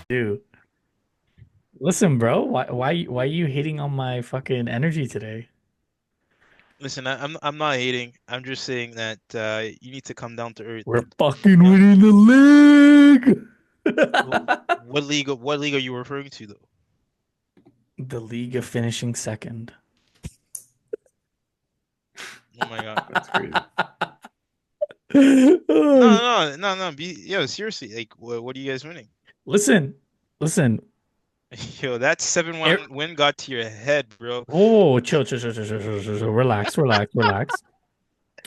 do. Listen, bro, why are you hating on my fucking energy today? Listen, I'm not hating. I'm just saying that you need to come down to earth. We're fucking You know, winning the Wh- league. what league are you referring to though? The league of finishing second. Oh my God. That's crazy. No. Yo, seriously, like, what are you guys winning? Listen, listen. Yo, that 7-1 Er- win got to your head, bro. Oh, chill. Relax.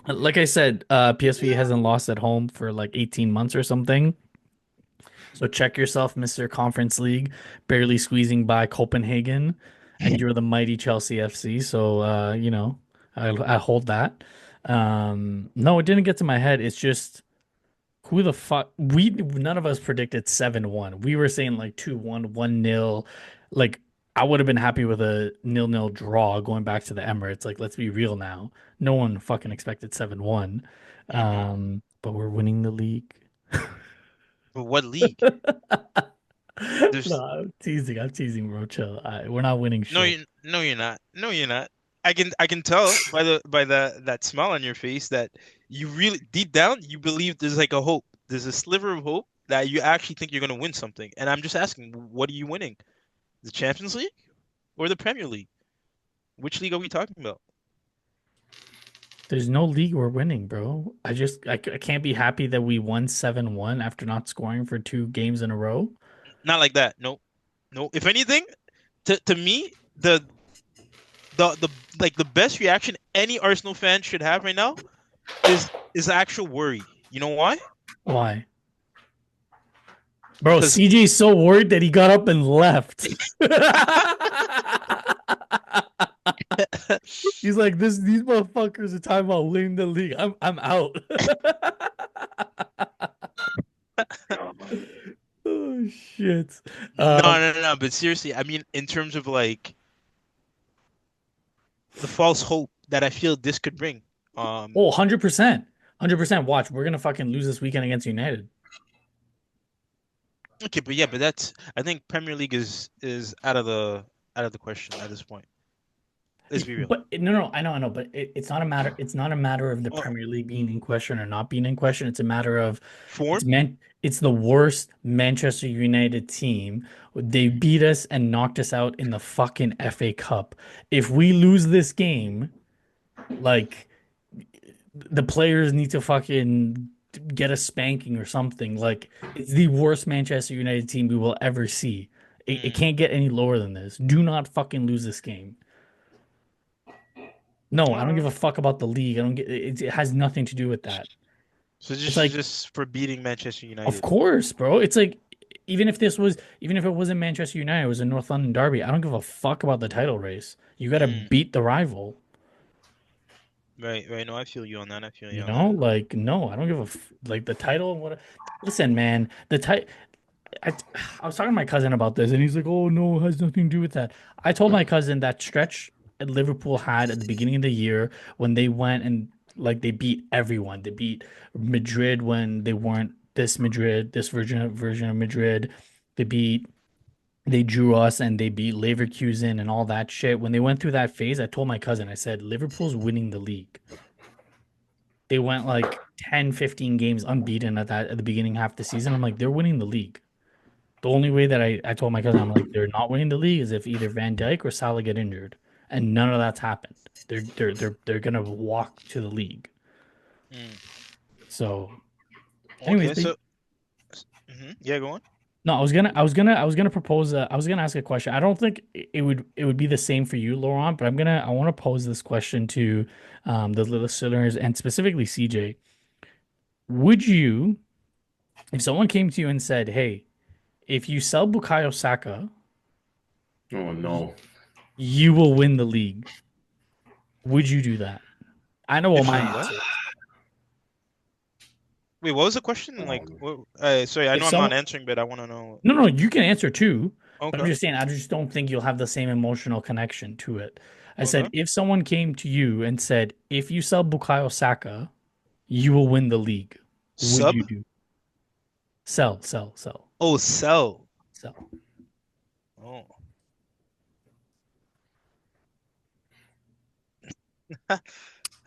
Like I said, PSV hasn't lost at home for like 18 months or something. So check yourself, Mr. Conference League, barely squeezing by Copenhagen, and you're the mighty Chelsea FC. So I hold that. No, it didn't get to my head. It's just who the fuck we none of us predicted 7-1. We were saying like 2-1, 1-0. Like I would have been happy with a 0-0 draw going back to the Emirates. Like let's be real now. No one fucking expected 7-1. Hmm. But we're winning the league. But what league? No, There's I'm teasing, bro. Chill. We're not winning shit. no, you're not. No, you're not. I can tell by the that smile on your face that you really deep down you believe there's like a hope. There's a sliver of hope that you actually think you're gonna win something. And I'm just asking, what are you winning? The Champions League or the Premier League? Which league are we talking about? There's no league we're winning, bro. I can't be happy that we won 7-1 after not scoring for two games in a row. Not like that. No, no. If anything, to me, the like the best reaction any Arsenal fan should have right now is actual worry. You know why? Why? Bro, Because CJ's so worried that he got up and left. He's like, these motherfuckers are talking about winning the league. I'm out. Oh shit. no. But seriously, I mean, in terms of like the false hope that I feel this could bring. Um, 100%. 100%. Watch, we're gonna fucking lose this weekend against United. okay, but yeah, but that's I think Premier League is out of the question at this point. Let's be real. But no, I know, but it's not a matter. It's not a matter of the Oh, Premier League being in question or not being in question. It's a matter of form? it's the worst Manchester United team. They beat us and knocked us out in the fucking FA Cup. If we lose this game, like the players need to fucking get a spanking or something. Like it's the worst Manchester United team we will ever see. It Mm. can't get any lower than this. Do not fucking lose this game. No, I don't give a fuck about the league. I don't get it has nothing to do with that. So It's just like, just for beating Manchester of United. course, bro. It's like even if it wasn't Manchester United, it was a North London derby. I don't give a fuck about the title race. You gotta Mm. beat the rival. Right. No, I feel you on that. I feel you You on know, that. like no, I don't give a like the title and what. Listen, man, the title. I, I was talking to my cousin about this, and he's like, "Oh no, it has nothing to do with that." I told my cousin that stretch that Liverpool had at the beginning of the year when they went and like they beat everyone. They beat Madrid when they weren't this Madrid, this version of Madrid. They beat, they drew us, and they beat Leverkusen and all that shit. When they went through that phase, I told my cousin, I said, "Liverpool's winning the league." They went like 10, 15 games unbeaten at the beginning half the season. I'm like, they're winning the league. The only way that I told my cousin, I'm like, they're not winning the league is if either Van Dijk or Salah get injured, and none of that's happened. They're gonna walk to the league. Mm. So, anyways, Okay, so yeah, go on. no, I was gonna propose. I was gonna ask a question. I don't think it would be the same for you, Laurent, but I want to pose this question to the listeners and specifically CJ. Would you, if someone came to you and said, "Hey, if you sell Bukayo Saka, Oh y- no. you will win the league," would you do that? I know what If my you what? answer is. Wait, what was the question? Like, Um, sorry, I If know I'm not someone, answering, but I want to know. no, you can answer too, but I'm Okay, just saying, I just don't think you'll have the same emotional connection to it. I said, okay. if someone came to you and said, if you sell Bukayo Saka, you will win the league, would Sub? you do? Sell, sell, sell, Oh, sell. So Oh.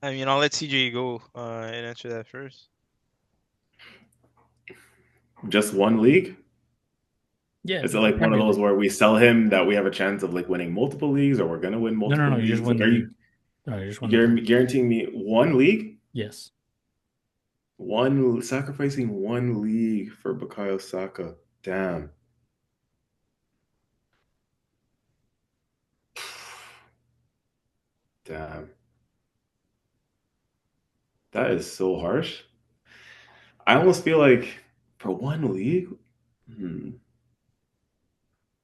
I mean, I'll let CJ go and answer that first. Just one league? yeah, Is it the like one of Premier those League. where we sell him that we have a chance of like winning multiple leagues, or we're gonna win No, no, multiple no. You just leagues? win Like, the are league. you No, you just win the Premier League. guaranteeing me one league? Yes. One sacrificing one league for Bukayo Saka. Damn. Damn. That is so harsh. I almost feel like for one league, hmm,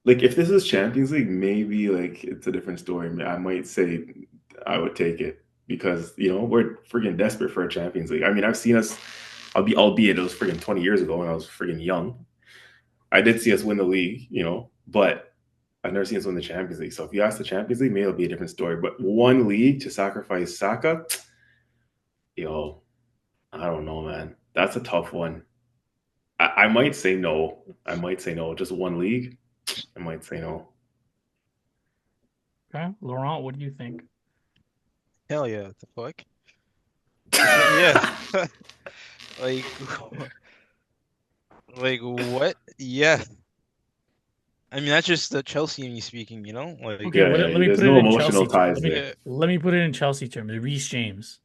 like if this is Champions League, maybe like it's a different story. I might say I would take it because we're freaking desperate for a Champions League. I mean, I've seen us. Albeit it was freaking 20 years ago when I was freaking young. I did see us win the league, but I've never seen us win the Champions League. So if you ask the Champions League, maybe it'll be a different story. But one league to sacrifice Saka, yo, I don't know, man. That's a tough one. I might say no. I might say no. Just one league. I might say no. Okay, Laurent, what do you think? Hell yeah, what the fuck? Yeah. Like, like what? Yeah. I mean, that's just the Chelsea in me speaking, you know? Like, Okay, Yeah, let yeah. me There's put it no in emotional Chelsea terms. ties there. yeah. Let me put it in Chelsea terms. Reece James.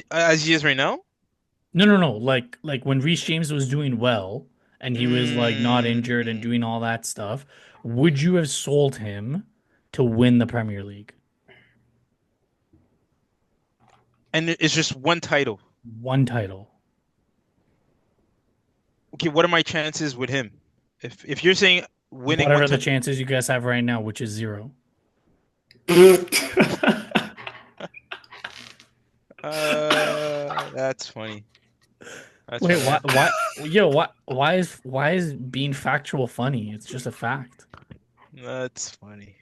As he is right now? No, no, no. Like when Reece James was doing well and he was like not injured and Mm, doing all that stuff, would you have sold him to win the Premier League? and it's just one title. One title. Okay, what are my chances with him? If you're saying winning one Whatever the title, chances you guys have right now, which is zero. that's funny. That's Wait, funny. why is being factual funny? It's just a fact. That's funny.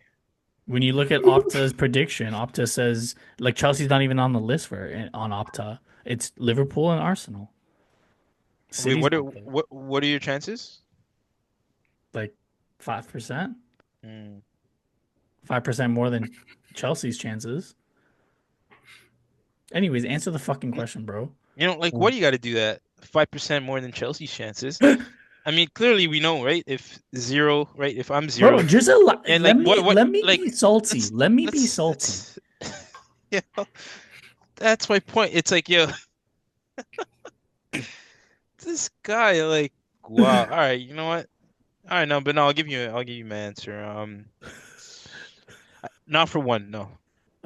When you look at Opta's prediction, Opta says like Chelsea's not even on the list for on Opta. It's Liverpool and Arsenal. Wait, City's not there. what are your chances? Like 5%. Hmm. 5% more than Chelsea's chances. Anyways, answer the fucking question, bro. Like what do you got to do that? 5% more than Chelsea's chances. I mean, clearly we know, right? If zero, right? If I'm Bro, zero, just and let like me what like be salty. let's Let me be let's salty. let's you know, that's my point. It's like, yo, this guy, like, wow. All right, you know what? All right, no, but no, I'll give you my answer. Not for one, no,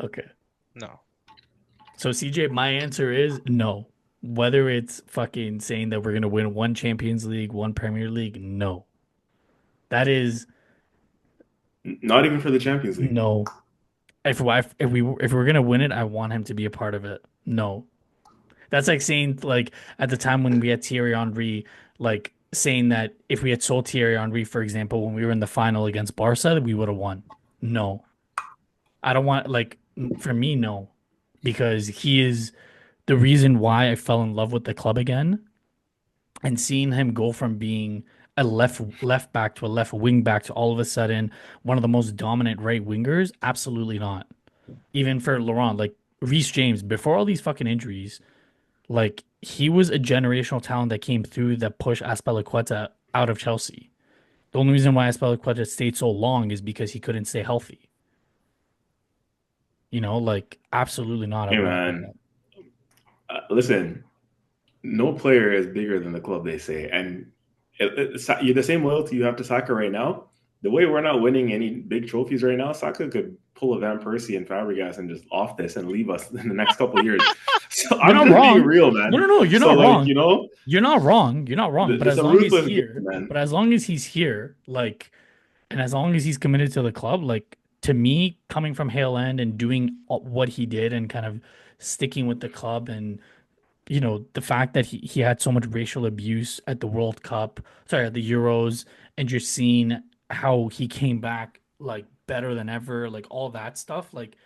Okay. no. So CJ, my answer is no. Whether it's fucking saying that we're gonna win one Champions League, one Premier League, no. That is Not even for the Champions League. no. If we're gonna win it, I want him to be a part of it. No. That's like saying like at the time when we had Thierry Henry, like saying that if we had sold Thierry Henry, for example, when we were in the final against Barca, we would have won. No. I don't want like for me, no. Because he is the reason why I fell in love with the club again and seeing him go from being a left back to a left wing back to all of a sudden one of the most dominant right wingers, absolutely not. Even for Laurent, like Reece James, before all these fucking injuries, like he was a generational talent that came through that pushed Azpilicueta out of Chelsea. The only reason why Azpilicueta stayed so long is because he couldn't stay healthy. Like absolutely not. I Hey wouldn't do man, that. listen. No player is bigger than the club, they say, and you're the same loyalty you have to Saka right now. The way we're not winning any big trophies right now, Saka could pull a Van Persie and Fabregas and just off this and leave us in the next couple of years. So You're I'm not just being wrong. real, No, man. no, no. You're So not like wrong. You're not wrong. You're not wrong. But it's as a long as ruthless game, here, man. but as long as he's here, like, and as long as he's committed to the club, like, to me, coming from Hale End and doing what he did and kind of sticking with the club and the fact that he had so much racial abuse at the World Cup, sorry, at the Euros, and you're seeing how he came back like better than ever, like all that stuff, like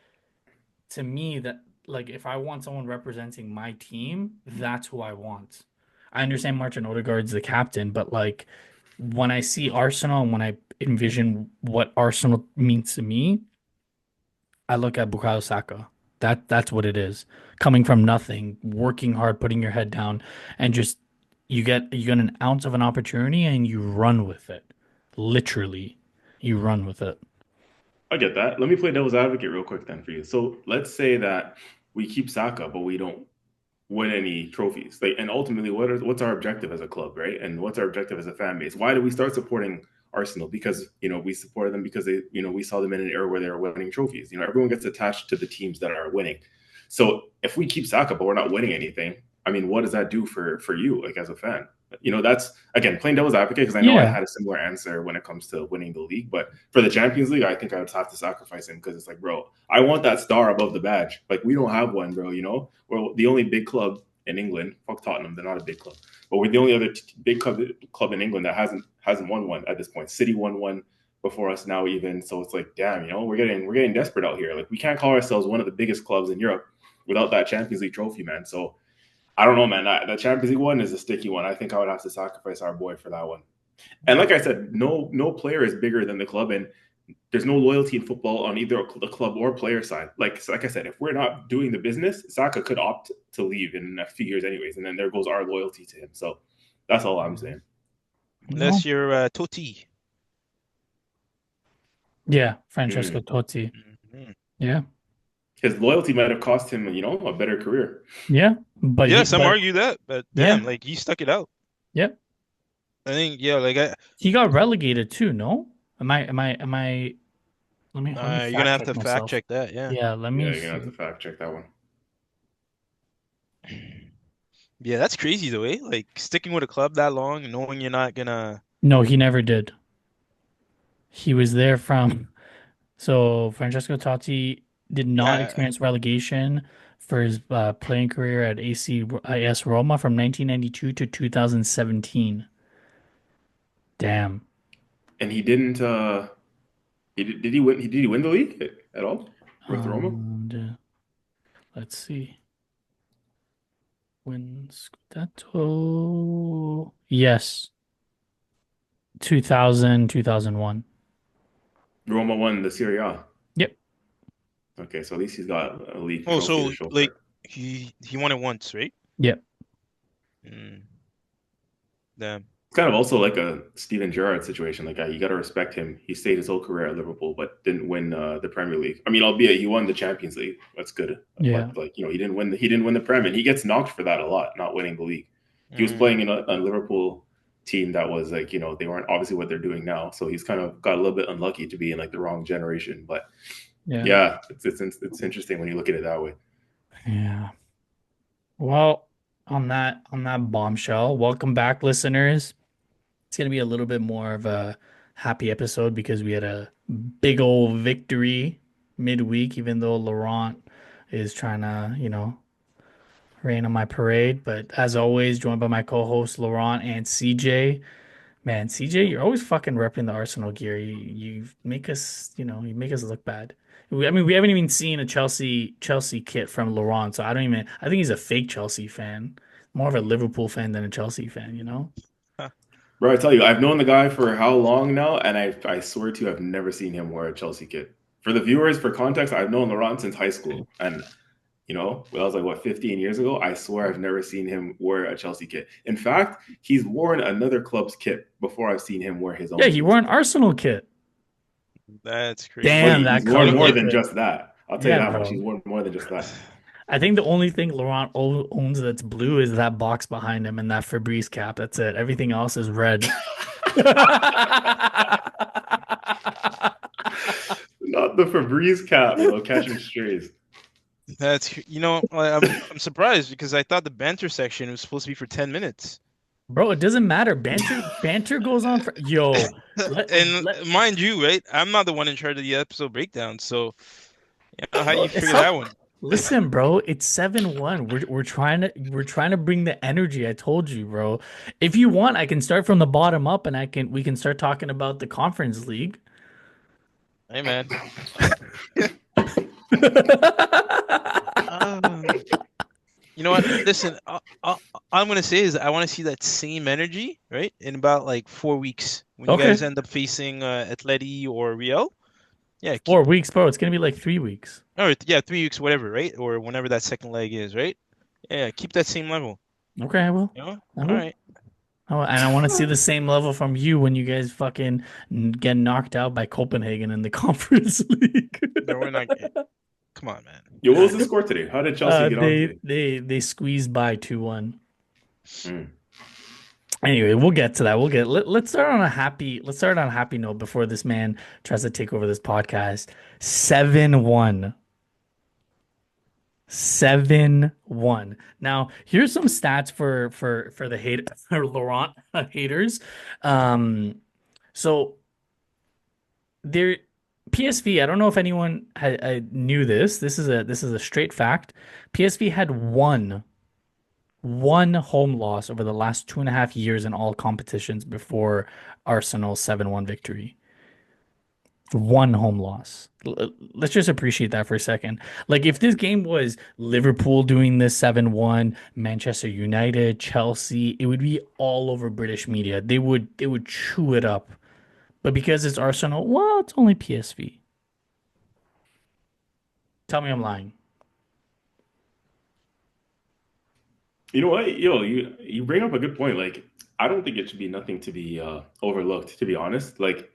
to me that like if I want someone representing my team, that's who I want. I understand Martin Odegaard's the captain, but like when I see Arsenal and when I envision what Arsenal means to me, I look at Bukayo Saka. That's what it is. Coming from nothing, working hard, putting your head down, and just you get an ounce of an opportunity and you run with it. Literally, you run with it. I get that. Let me play devil's advocate real quick then for you. So let's say that we keep Saka, but we don't win any trophies. Like, and ultimately, what's our objective as a club, right? And what's our objective as a fan base? Why do we start supporting Arsenal? Because we supported them because they we saw them in an era where they were winning trophies. Everyone gets attached to the teams that are winning. So if we keep Saka but we're not winning anything, I mean, what does that do for you, like as a fan? That's again playing devil's advocate because I know I Yeah, had a similar answer when it comes to winning the league. But for the Champions League, I think I would have to sacrifice him because it's like, bro, I want that star above the badge. Like we don't have one, bro. We're the only big club in England. Fuck Tottenham, they're not a big club, but we're the only other big club in England that hasn't won one at this point. City won one before us now, even. So it's like, damn, we're getting desperate out here. Like we can't call ourselves one of the biggest clubs in Europe without that Champions League trophy, man. So I don't know, man. The Champions League one is a sticky one. I think I would have to sacrifice our boy for that one. And like I said, no player is bigger than the club, and there's no loyalty in football on either the club or player side. Like I said, if we're not doing the business, Saka could opt to leave in a few years, anyways, and then there goes our loyalty to him. So that's all I'm saying. no, Unless you're Totti. yeah, Francesco Mm. Totti. Mhm. Yeah, His loyalty might have cost him, a better career. yeah, but Yeah, some argue that, but yeah, damn, like he stuck it out. yeah. I think, yeah, like I, He got relegated too, no? Am I let me you're gonna fact have check to fact myself. check that, yeah. Yeah, let Yeah, me you're gonna have to see. fact check that one. Yeah, that's crazy though, eh? Like sticking with a club that long, knowing you're not gonna. No, he never did. He was there from so Francesco Totti did not Yeah, experience relegation for his playing career at AS Roma from 1992 to 2017. Damn. And he didn't. Did he win? Did he win the league at all with Roma? And, let's see. When Scudetto. Yes, 2000, 2001. Roma won the Serie A. Yep. Okay, so at least he's got a league oh, trophy so to show for like it. he won it once, right? Yep. Mm, damn. It's kind of also like a Steven Gerrard situation. Like you got to respect him. He stayed his whole career at Liverpool, but didn't win the Premier League. I mean, albeit he won the Champions League. That's good, Yeah. but like he didn't win the Prem, and he gets knocked for that a lot, not winning the league. He was Mm, playing in a Liverpool team that was like they weren't obviously what they're doing now. So he's kind of got a little bit unlucky to be in like the wrong generation. But Yeah. yeah, it's interesting when you look at it that way. Yeah. Well, on that bombshell, welcome back, listeners. It's gonna be a little bit more of a happy episode because we had a big old victory midweek, even though Laurent is trying to, rain on my parade. But as always, joined by my co-host Laurent and CJ. Man, CJ, you're always fucking repping the Arsenal gear. You make us, you make us look bad. I mean, we haven't even seen a Chelsea kit from Laurent, so I don't even. I think he's a fake Chelsea fan, more of a Liverpool fan than a Chelsea fan. huh. Bro, I tell you, I've known the guy for how long now, and I swear to you, I've never seen him wear a Chelsea kit. For the viewers, for context, I've known Laurent since high school, and when I was like, what, 15 years ago, I swear I've never seen him wear a Chelsea kit. In fact, he's worn another club's kit before I've seen him wear his Yeah, own he team's wore an kit. Arsenal kit. That's But Damn, crazy. that he's worn You color more you than kit. just that. I'll tell you Yeah, that much. He's bro. worn more than just that. I think the only thing Laurent owns that's blue is that box behind him and that Febreze cap. That's it. Everything else is red. Not the Febreze cap, catching strays. that's I'm surprised because I thought the banter section was supposed to be for 10 minutes. Bro, it doesn't matter. Banter goes on for let And let mind you, right? I'm not the one in charge of the episode breakdown, so how do bro, you it's figure not that one? listen, bro, it's 7-1. We're trying to bring the energy. I told you, bro. If you want, I can start from the bottom up and we can start talking about the conference league. Hey man. Uh, you know what? Listen, all I'm gonna say is I want to see that same energy, right? In about like 4 weeks when you Okay. guys end up facing Atleti or Real. Yeah, 4 weeks, bro. It's gonna be like 3 weeks. or yeah, 3 weeks, whatever, right? Or whenever that second leg is, right? Yeah, keep that same level. Okay, I will. You know? I All will. right. And I want to see the same level from you when you guys fucking get knocked out by Copenhagen in the Conference League. No, we're not. Come on, man. Yo, what was the score today? How did Chelsea get on They today? they squeezed by 2-1. Hmm. Anyway, we'll get to that. Let's start on a happy note before this man tries to take over this podcast. 7-1. 7-1. Now, here's some stats for the hate for Laurent haters. Um, so there PSV, I don't know if anyone knew this. This is a straight fact. PSV had one home loss over the last 2.5 years in all competitions before Arsenal's 7-1 victory. One home loss. Let's just appreciate that for a second. Like if this game was Liverpool doing this 7-1, Manchester United, Chelsea, it would be all over British media. They would chew it up. But because it's Arsenal, well, it's only PSV. Tell me I'm lying. You know what? Yo, you bring up a good point. Like, I don't think it should be nothing to be overlooked. To be honest, like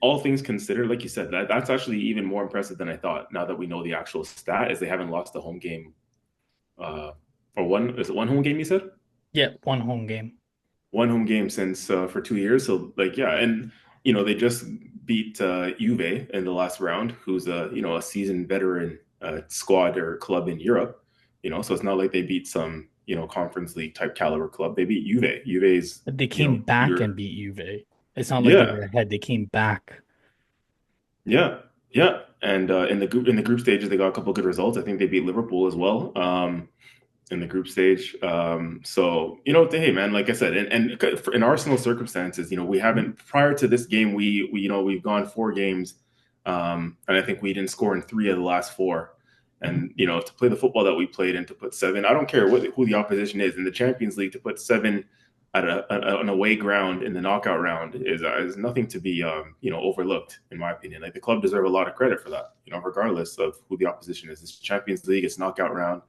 all things considered, like you said, that's actually even more impressive than I thought. Now that we know the actual stat, is they haven't lost a home game, uh, or one is it one home game? You said Yeah, one home game. one home game since for 2 years. So like yeah, and they just beat Juve in the last round, who's a seasoned veteran squad or club in Europe. So it's not like they beat some Conference League type caliber club. They beat Juve. Juve's They came back and your beat Juve. It's not like they yeah were ahead. They came back. yeah yeah. And in the group stages, they got a couple good results. I think they beat Liverpool as well. In the group stage. So hey man, like I said, and in Arsenal circumstances, we haven't prior to this game, we've gone 4 games, and I think we didn't score in 3 of the last 4. And to play the football that we played and to put 7, I don't care who the opposition is in the Champions League, to put 7 at an away ground in the knockout round is nothing to be overlooked, in my opinion. Like the club deserve a lot of credit for that, regardless of who the opposition is. It's Champions League, it's knockout round.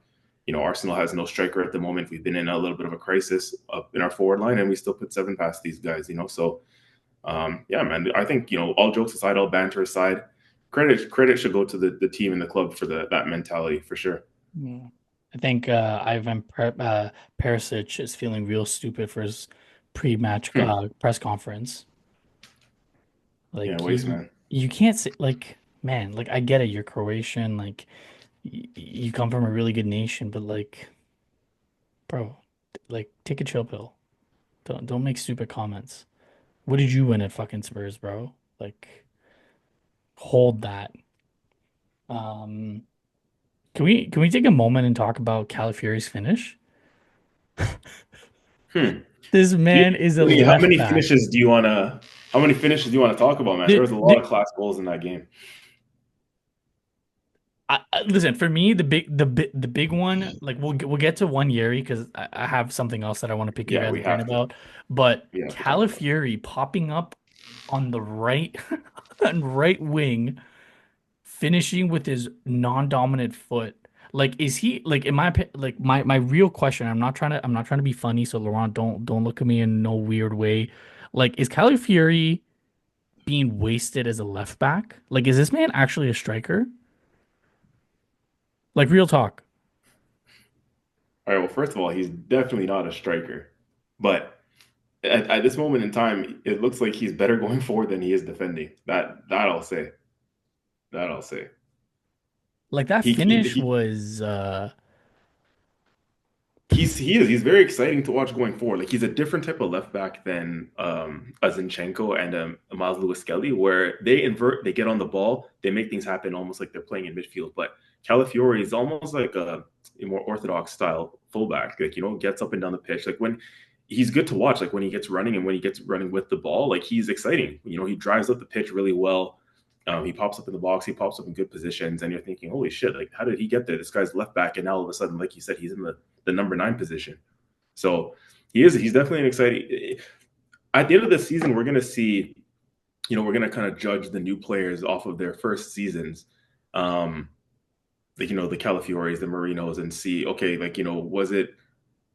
Arsenal has no striker at the moment. We've been in a little bit of a crisis up in our forward line, and we still put 7 past these guys. So yeah, man. I think all jokes aside, all banter aside, credit should go to the team and the club for that mentality for sure. Yeah. I think Perisic is feeling real stupid for his pre-match Hmm. press conference. Yeah, Like waste man. you can't say like man, like I get it, you're Croatian, like you come from a really good nation, but like bro, like take a chill pill. Don't make stupid comments. What did you win at fucking Spurs, bro? Like hold that. Um, can we take a moment and talk about Calafiori's finish? Hmm. This Yeah, man is a really, how left many back. finishes do you wanna? How many finishes do you want to talk about, man? There The, was a lot of the, class goals in that game. listen, for me, the big one, like we'll get to one Yeri because I have something else that I want to pick your Yeah, guys' we brain have to. about. But We have to talk about. Calafiori popping up on the right on right wing, finishing with his non-dominant foot. Like, is he like in like my real question? I'm not trying to be funny. So Laurent, don't look at me in no weird way. Like, is Calafiori being wasted as a left back? Like, is this man actually a striker? Like, real talk. All right. Well, first of all, he's definitely not a striker, but at this moment in time, it looks like he's better going forward than he is defending. That I'll say. That I'll say. Like that He he, finish he was he's very exciting to watch going forward. Like he's a different type of left back than a Zinchenko and Miles Lewis Skelly, where they invert, they get on the ball, they make things happen almost like they're playing in midfield. But Calafiori is almost like a more orthodox style fullback. Like gets up and down the pitch. Like when he's good to watch. Like when he gets running and when he gets running with the ball, like he's exciting. He drives up the pitch really well. He pops up in the box. He pops up in good positions, and you're thinking, "Holy shit! Like, how did he get there? This guy's left back, and now all of a sudden, like you said, he's in the number 9 position." So he's definitely an exciting. At the end of the season, we're gonna see, we're gonna kind of judge the new players off of their first seasons. Like, the Calafioris, the Marinos, and see, okay, like, was it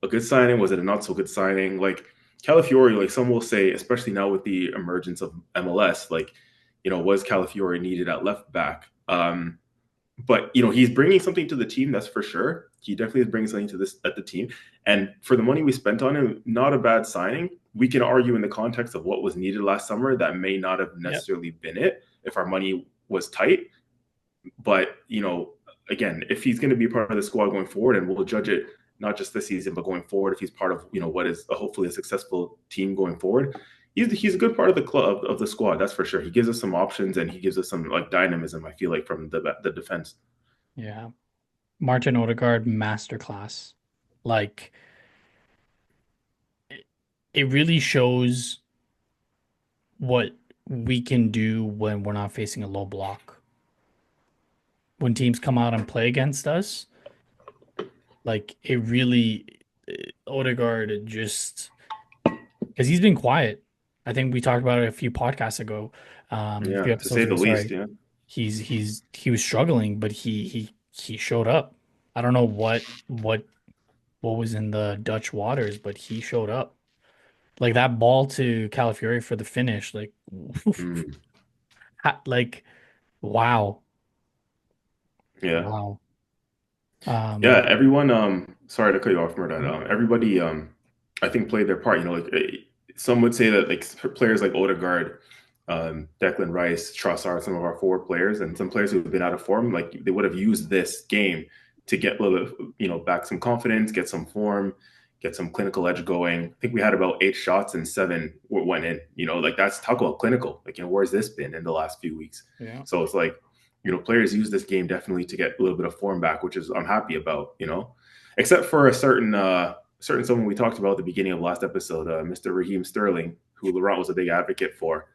a good signing? Was it a not so good signing? Like Calafiori, like some will say, especially now with the emergence of MLS, like, was Calafiori needed at left back? But he's bringing something to the team, that's for sure. He definitely is bringing something to this at the team, and for the money we spent on him, not a bad signing. We can argue in the context of what was needed last summer that may not have Yep. necessarily been it if our money was tight. But again, if he's going to be part of the squad going forward, and we'll judge it not just this season but going forward, if he's part of what is hopefully a successful team going forward, he's a good part of the club of the squad. That's for sure. He gives us some options and he gives us some like dynamism. I feel like from the defense. Yeah. Martin Odegaard masterclass. Like it really shows what we can do when we're not facing a low block. When teams come out and play against us, like it really Odegaard just because he's been quiet. I think we talked about it a few podcasts ago, a Yeah, few to say episodes the ago. least. Sorry, Yeah. he was struggling, but he showed up. I don't know what was in the Dutch waters, but he showed up. Like that ball to Calafiori for the finish, like Mm, like wow, yeah. wow. Yeah, Um, everyone. Sorry to cut you off, Mehrdad. Everybody. I think played their part. Like some would say that like players like Odegaard, Declan Rice, Trossard, some of our forward players, and some players who've been out of form, like they would have used this game to get a little bit, back some confidence, get some form, get some clinical edge going. I think we had about 8 shots and 7 went in. Like that's talk about clinical. Like where's this been in the last few weeks? yeah. So it's like players use this game definitely to get a little bit of form back, which is I'm happy about, except for a certain someone we talked about at the beginning of last episode, Mr. Raheem Sterling, who Laurent was a big advocate for.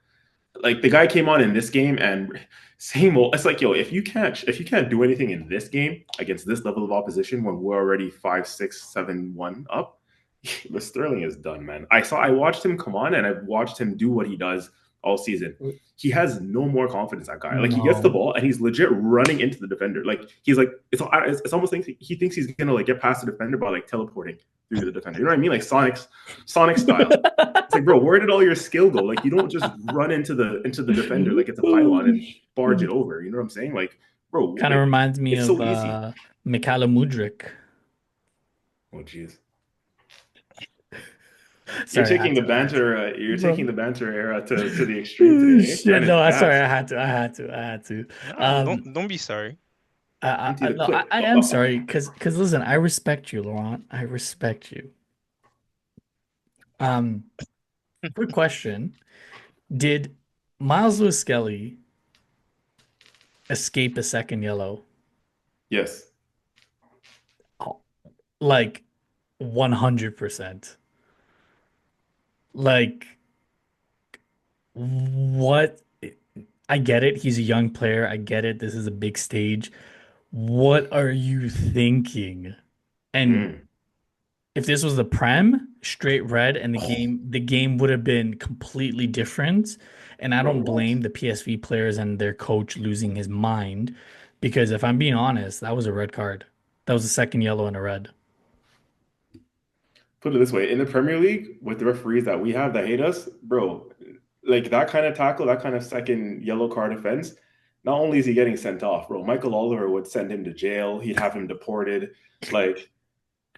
Like the guy came on in this game and same old. It's like, yo, if you can't do anything in this game against this level of opposition when we're already 5-6-7-1 up, the Sterling is done, man. I watched him come on and I've watched him do what he does all season. He has no more confidence, that guy. Like he gets the No, ball and he's legit running into the defender. Like he's like it's almost like he thinks he's gonna like get past the defender by like teleporting through the defender. You know what I mean? Like Sonic style. It's like, bro, where did all your skill go? Like you don't just run into the defender like it's a pylon and barge it over. You know what I'm saying? Like, bro, kind of like reminds me it's of so easy. Mikhailo Mudryk. Oh jeez. You're Sorry, I taking had the to, I had to. banter. You're taking Bro. the banter era to the extreme today, Shit, and it's no, I sorry, gas. I had to, I had to. No, Um, don't be sorry. Empty the no, clip. I am sorry, because listen, I respect you, Laurent. I respect you. Um, quick question: did Miles Lewis Skelly escape a second yellow? Yes. Oh, like 100%. Like what? I get it. He's a young player. I get it. This is a big stage. What are you thinking? And Mm. if this was the Prem, straight red, and Oh, the game would have been completely different. And I bro, don't what? blame the PSV players and their coach losing his mind because if I'm being honest, that was a red card. That was a second yellow and a red. Put it this way: in the Premier League, with the referees that we have that hate us, bro, like that kind of tackle, that kind of second yellow card offense. Not only is he getting sent off, bro. Michael Oliver would send him to jail. He'd have him deported. Like,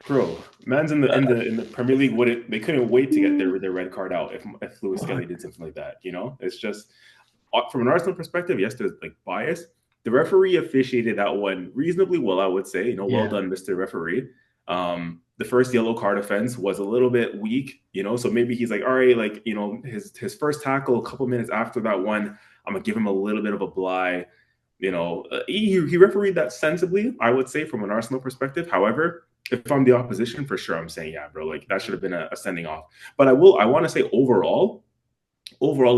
bro, man's in the Premier League wouldn't they couldn't wait to get their red card out if Lewis Skelly did something like that. It's just from an Arsenal perspective, yes, there's like bias. The referee officiated that one reasonably well, I would say. Well Yeah. done, Mr. Referee. The first yellow card offense was a little bit weak, so maybe he's like, all right, like, his first tackle, a couple minutes after that one, I'm gonna give him a little bit of a bly. He refereed that sensibly, I would say, from an Arsenal perspective. However, if I'm the opposition, for sure, I'm saying, yeah, bro, like that should have been a sending off. But I want to say overall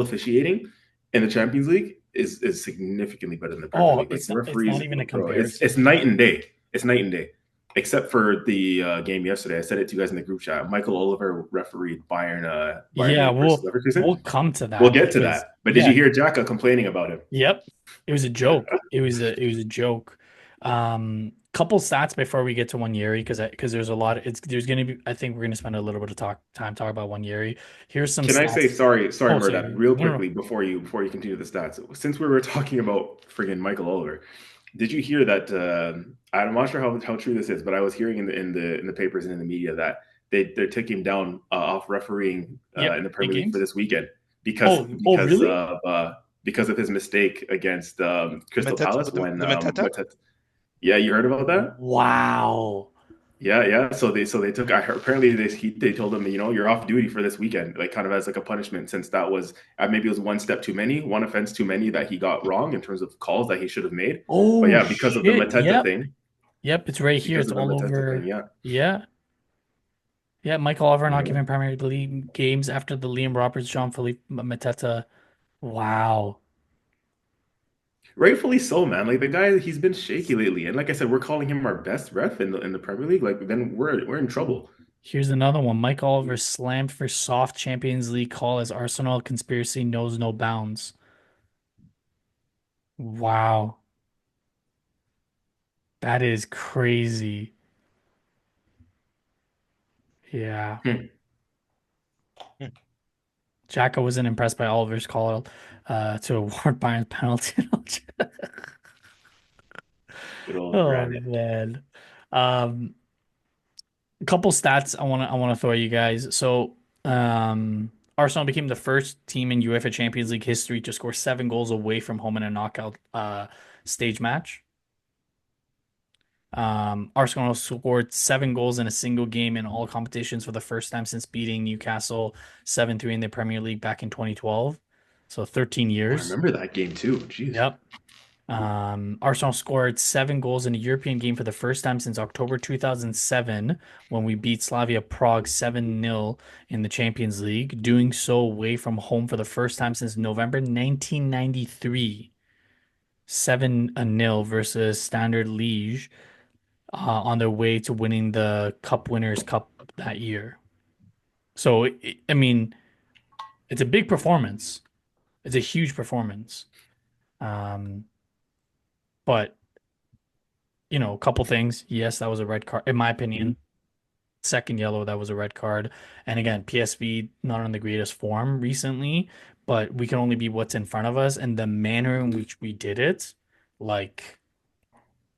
officiating in the Champions League is significantly better than the Premier Oh, League. Like the it's not referees, even a bro, it's comparison. night and day. It's night and day. except for the game yesterday. I said it to you guys in the group chat. Michael Oliver refereed Bayern Yeah, Munich versus we'll Leverkusen. come to We'll that get to because that. But did you yeah, hear Jaka complaining about him? yep. It was a joke. It was a joke. Couple stats before we get to Wanyeri because there's a lot there's gonna be I think we're gonna spend a little bit of time talking about Wanyeri. Here's some Can I say stats. sorry, Oh, Mehrdad, sorry. real No, no. quickly before you continue the stats? Since we were talking about friggin' Michael Oliver, did you hear that? I'm not sure how true this is, but I was hearing in the papers and in the media that they're taking him down off refereeing Yep, in the big Premier League for games. this weekend because Oh, really? because of his mistake against The Crystal Mateta, Palace when the Mateta. yeah, you heard about that? Wow. Yeah, yeah. So they took. I heard, apparently they told him, you're off duty for this weekend, like kind of as like a punishment, since that was maybe it was one step too many, one offense too many that he got wrong in terms of calls that he should have made. But Oh yeah, because of the shit. Mateta Yep. thing, Yep, it's right here. because It's of the all Mateta thing, over. yeah, Yeah. Yeah, Michael Oliver not yeah. giving Premier League games after the Liam Roberts, Jean-Philippe Mateta. Wow. Rightfully so, man. Like the guy, he's been shaky lately, and like I said, we're calling him our best ref in the Premier League. Like then we're in trouble. Here's another one. Mike Oliver slammed for soft Champions League call as Arsenal conspiracy knows no bounds. Wow. That is crazy. Yeah. Hmm. Hmm. Xhaka wasn't impressed by Oliver's call to award Bayern's penalty. Good old Oh Granit. man. Um, a couple stats I want to throw at you guys. So, Arsenal became the first team in UEFA Champions League history to score 7 goals away from home in a knockout stage match. Arsenal scored 7 goals in a single game in all competitions for the first time since beating Newcastle 7-3 in the Premier League back in 2012. So 13 Oh, I years. remember that game too. Jeez. Yep. Arsenal scored 7 goals in a European game for the first time since October 2007 when we beat Slavia Prague 7-0 in the Champions League, doing so away from home for the first time since November 1993. 7-0 versus Standard Liège on their way to winning the Cup Winners' Cup that year. So, I mean, it's a big performance. It's a huge performance. Um, but a couple things. Yes, that was a red card, in my opinion. Second yellow, that was a red card. And again, PSV not on the greatest form recently, but we can only be what's in front of us. And the manner in which we did it, like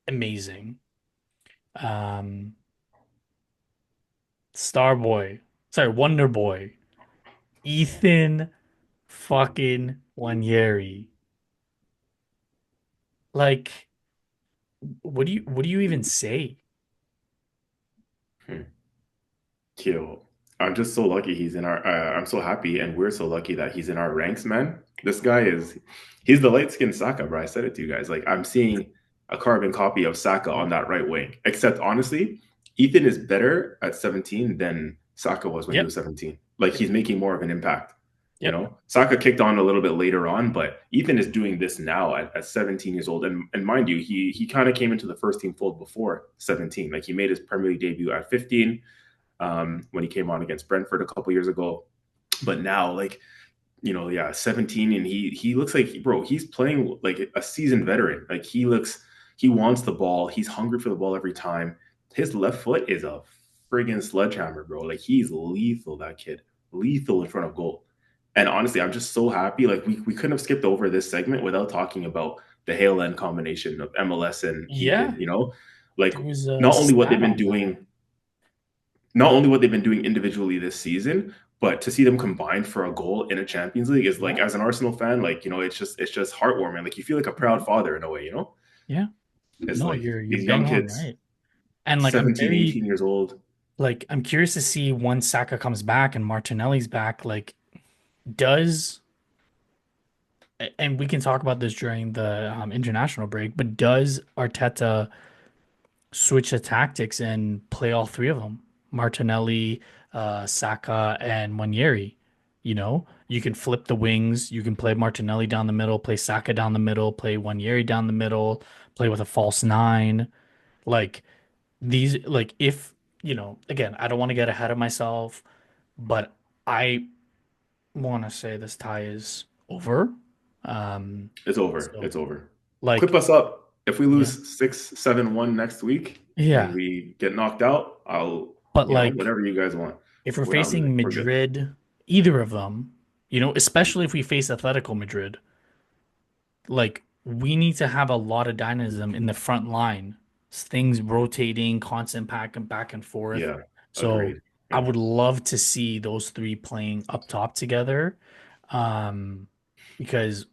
amazing. Um, Starboy, sorry, Wonder Boy, Ethan fucking Wanyeri. Like, what do you even say? Hmm. Kill. I'm just so lucky he's in our. I'm so happy, and we're so lucky that he's in our ranks, man. This guy he's the light skinned Saka, bro. I said it to you guys. Like I'm seeing a carbon copy of Saka on that right wing. Except honestly, Ethan is better at 17 than Saka was when he Yep, was 17. Like yep, he's making more of an impact. yep, Saka kicked on a little bit later on, but Ethan is doing this now at 17 years old. And mind you, he kind of came into the first team fold before 17. Like he made his Premier League debut at 15 when he came on against Brentford a couple years ago. But now, like, yeah, 17, and he looks like, bro, he's playing like a seasoned veteran. Like he wants the ball. He's hungry for the ball every time. His left foot is a friggin' sledgehammer, bro. Like he's lethal, that kid. Lethal in front of goal. And honestly, I'm just so happy. Like we couldn't have skipped over this segment without talking about the Hale End combination of MLS and yeah. Ethan, like There was a not only what they've stat been on that. doing not only what they've been doing individually this season, but to see them combined for a goal in a Champions League is like, Yeah. as an Arsenal fan, like, it's just heartwarming. Like you feel like a proud Mhm. father in a way. Yeah. It's No, like you're these bang young on kids, right. And like 17, 18 years old. I'm curious to see once Saka comes back and Martinelli's back, like does and we can talk about this during the international break, but does Arteta switch the tactics and play all three of them? Martinelli, Saka, and Mwaneri. You can flip the wings. You can play Martinelli down the middle, play Saka down the middle, play Mwaneri down the middle, play with a false nine. Like these like if again, I don't want to get ahead of myself, but I want to say this tie is over. Um, It's over. so It's over. Clip like us up. If we yeah, lose 6-7-1 next week and yeah, we get knocked out, I'll, but like whatever you guys want. if we're We're not losing. facing We're good. Madrid, either of them, especially if we face Atletico Madrid, like we need to have a lot of dynamism in the front line. Things rotating, constant back and forth. Yeah, So agreed. I Yeah. would love to see those three playing up top together. Um, because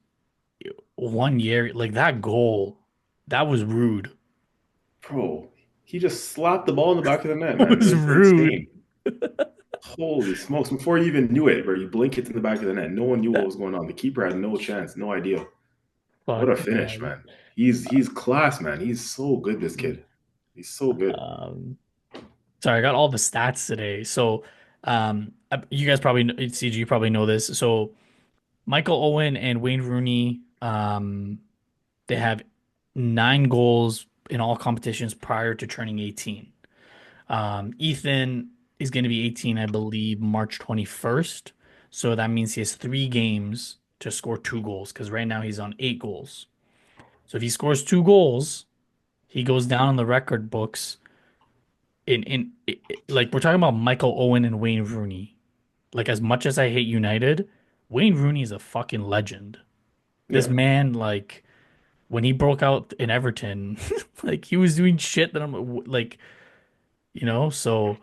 one year, like that goal, that was rude. Bro, he just slapped the ball in the back of the net, It man. was It's rude. insane. Holy smokes. Before you even knew it, bro, you blink it in the back of the net. No one knew what That was going on. The keeper had no chance, no idea. What fuck, a finish, man. man. He's class, man. He's so good, this kid. He's so good. Um, Sorry, I got all the stats today. So, you guys probably, CG, you probably know this. So, Michael Owen and Wayne Rooney, they have 9 goals in all competitions prior to turning 18. Ethan is going to be 18, I believe, March 21st. So that means he has 3 games to score 2 goals because right now he's on 8 goals. So if he scores 2 goals, he goes down in the record books like we're talking about Michael Owen and Wayne Rooney. Like as much as I hate United, Wayne Rooney is a fucking legend. This Yeah. man, like when he broke out in Everton, like he was doing shit that I'm like, so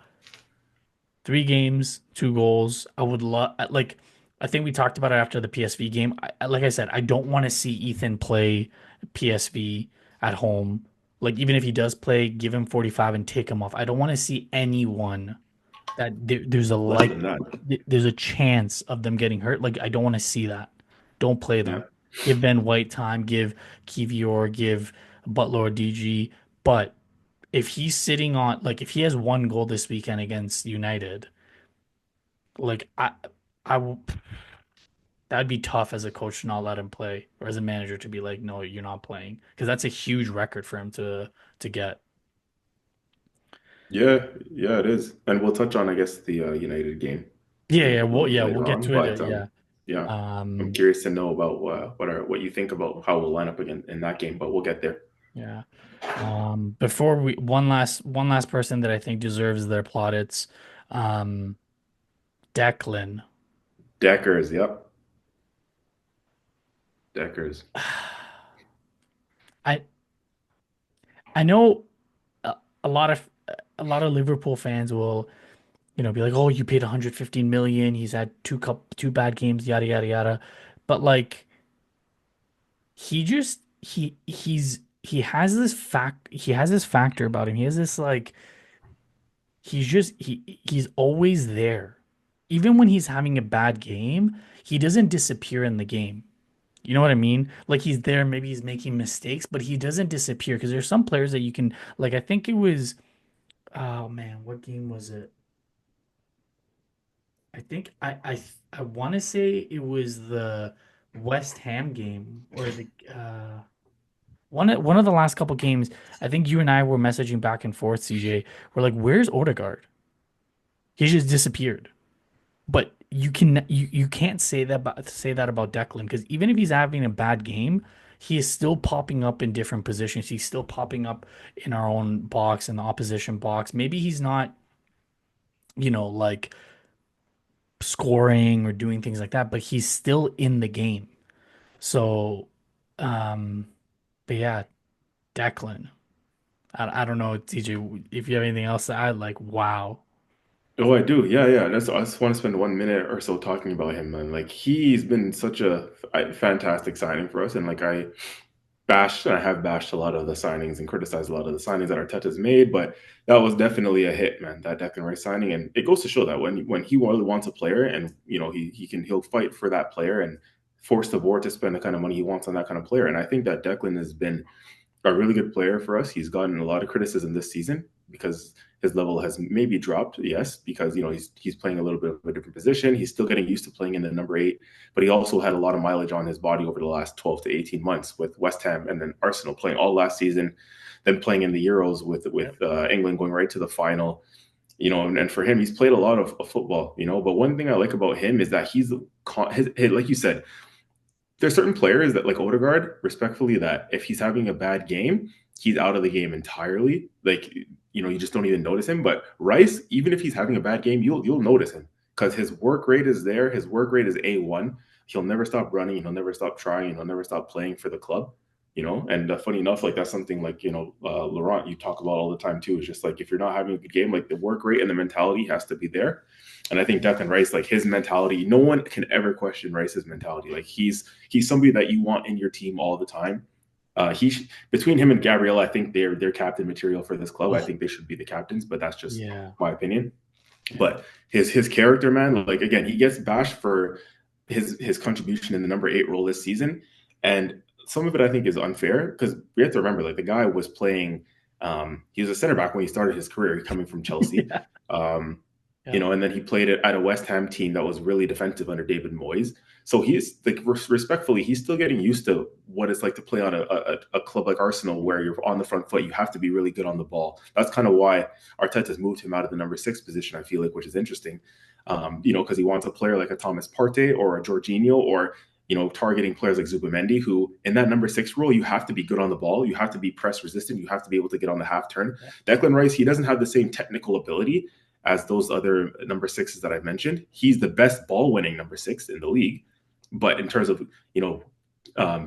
3 games, 2 goals. I would love like I think we talked about it after the PSV game. Like I said, I don't want to see Ethan play PSV at home. Like even if he does play, give him 45 and take him off. I don't want to see anyone that Less than that. there's a chance of them getting hurt. Like I don't want to see that. Don't play Yeah. them. Give Ben White time. Give Kivior. Give Butler or DG. But if he's sitting on like if he has 1 goal this weekend against United, like I will that'd be tough as a coach to not let him play or as a manager to be like, no, you're not playing because that's a huge record for him to get. Yeah, yeah, it is. And we'll touch on, I guess, the United game Yeah, a little bit yeah, we'll later get on. to it. But Yeah. yeah, I'm Um, curious to know about what you think about how we'll line up again in that game. But we'll get there. yeah. Before we one last person that I think deserves their plaudits, um, Declan. Deckers, yep, Deckers. I I know a lot of Liverpool fans will, be like, "Oh, you paid 115 million. He's had two bad games, yada yada yada." But like he just he has this factor about him. He has this like he's always there. Even when he's having a bad game, he doesn't disappear in the game. You know what I mean? Like he's there, maybe he's making mistakes, but he doesn't disappear because there's some players that you can like I think it was oh man, what game was it? I think I want to say it was the West Ham game or the one of the last couple games. I think you and I were messaging back and forth, CJ. We're like, "Where's Odegaard?" He just disappeared. But you can't say that about Declan because even if he's having a bad game, he is still popping up in different positions. He's still popping up in our own box, in the opposition box. Maybe he's not, like scoring or doing things like that, but he's still in the game. So, um, but yeah, Declan. I don't know, TJ, if you have anything else to add, like, wow. Oh, I do. Yeah, yeah. I just want to spend 1 minute or so talking about him, man. Like he's been such a fantastic signing for us, and like I have bashed a lot of the signings and criticized a lot of the signings that Arteta's made, but that was definitely a hit, man. That Declan Rice signing, and it goes to show that when he really wants a player, and he'll fight for that player and force the board to spend the kind of money he wants on that kind of player. And I think that Declan has been a really good player for us. He's gotten a lot of criticism this season because his level has maybe dropped. Yes, because he's playing a little bit of a different position. He's still getting used to playing in the number 8, but he also had a lot of mileage on his body over the last 12 to 18 months with West Ham and then Arsenal playing all last season. then playing in the Euros Yep. with England going right to the final. And for him, he's played a lot of football. But one thing I like about him is that like you said, there's certain players that like Odegaard, respectfully, that if he's having a bad game, he's out of the game entirely. Like you just don't even notice him. But Rice, even if he's having a bad game, you'll notice him because his work rate is there. His work rate is A1. He'll never stop running. He'll never stop trying. He'll never stop playing for the club. And funny enough, like that's something like Laurent, you talk about all the time too. Is just like if you're not having a good game, like the work rate and the mentality has to be there. And I think Declan Rice, like his mentality, no one can ever question Rice's mentality. Like he's somebody that you want in your team all the time. Between him and Gabriel, I think they're captain material for this club. I Oh, think they should be the captains, but that's just yeah. my opinion. Yeah. But his character, man, like again, he gets bashed for his contribution in the number 8 role this season, and some of it I think is unfair because we have to remember, like the guy was playing. He was a center back when he started his career, coming from Chelsea. Yeah. Um, Yeah. and then he played it at a West Ham team that was really defensive under David Moyes. So he's like respectfully, he's still getting used to what it's like to play on a club like Arsenal, where you're on the front foot. You have to be really good on the ball. That's kind of why Arteta's moved him out of the number 6 position. I feel like, which is interesting, because he wants a player like a Thomas Partey or a Jorginho, or targeting players like Zubamendi, who in that number 6 role, you have to be good on the ball. You have to be press resistant. You have to be able to get on the half turn. Yeah. Declan Rice, he doesn't have the same technical ability as those other number 6s that I've mentioned. He's the best ball winning number 6 in the league. But in terms of,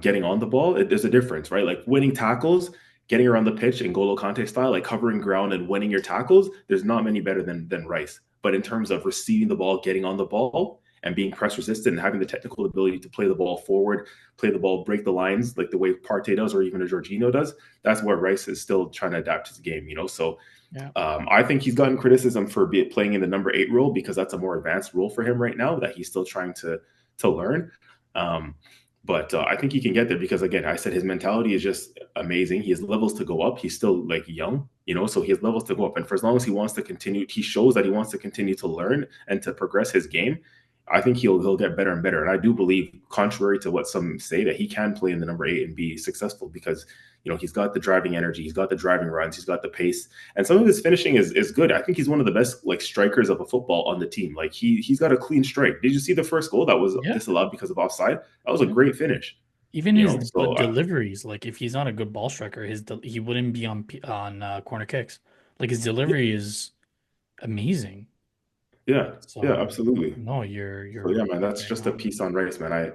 getting on the ball, there's a difference, right? Like winning tackles, getting around the pitch in Golo Kante style, like covering ground and winning your tackles, there's not many better than Rice. But in terms of receiving the ball, getting on the ball, and being press resistant and having the technical ability to play the ball forward, play the ball, break the lines like the way Partey does or even a Jorginho does, that's where Rice is still trying to adapt his game, So Yeah. I think he's gotten criticism for playing in the number 8 role because that's a more advanced role for him right now that he's still trying to learn. Um, but I think he can get there because, again, I said his mentality is just amazing. He has levels to go up. He's still like young, so he has levels to go up. And for as long as he wants to continue, he shows that he wants to continue to learn and to progress his game. I think he'll get better and better. And I do believe, contrary to what some say, that he can play in the number 8 and be successful because he's got the driving energy, he's got the driving runs, he's got the pace, and some of his finishing is good. I think he's one of the best like strikers of a football on the team. Like he's got a clean strike. Did you see the first goal that was Yeah. disallowed because of offside? That was a Yeah. great finish. Even his So deliveries, like if he's not a good ball striker, he wouldn't be on corner kicks. Like his delivery is amazing. yeah, yeah, So absolutely. no, So yeah, man, you're that's bang just a on. piece on Rice, man. I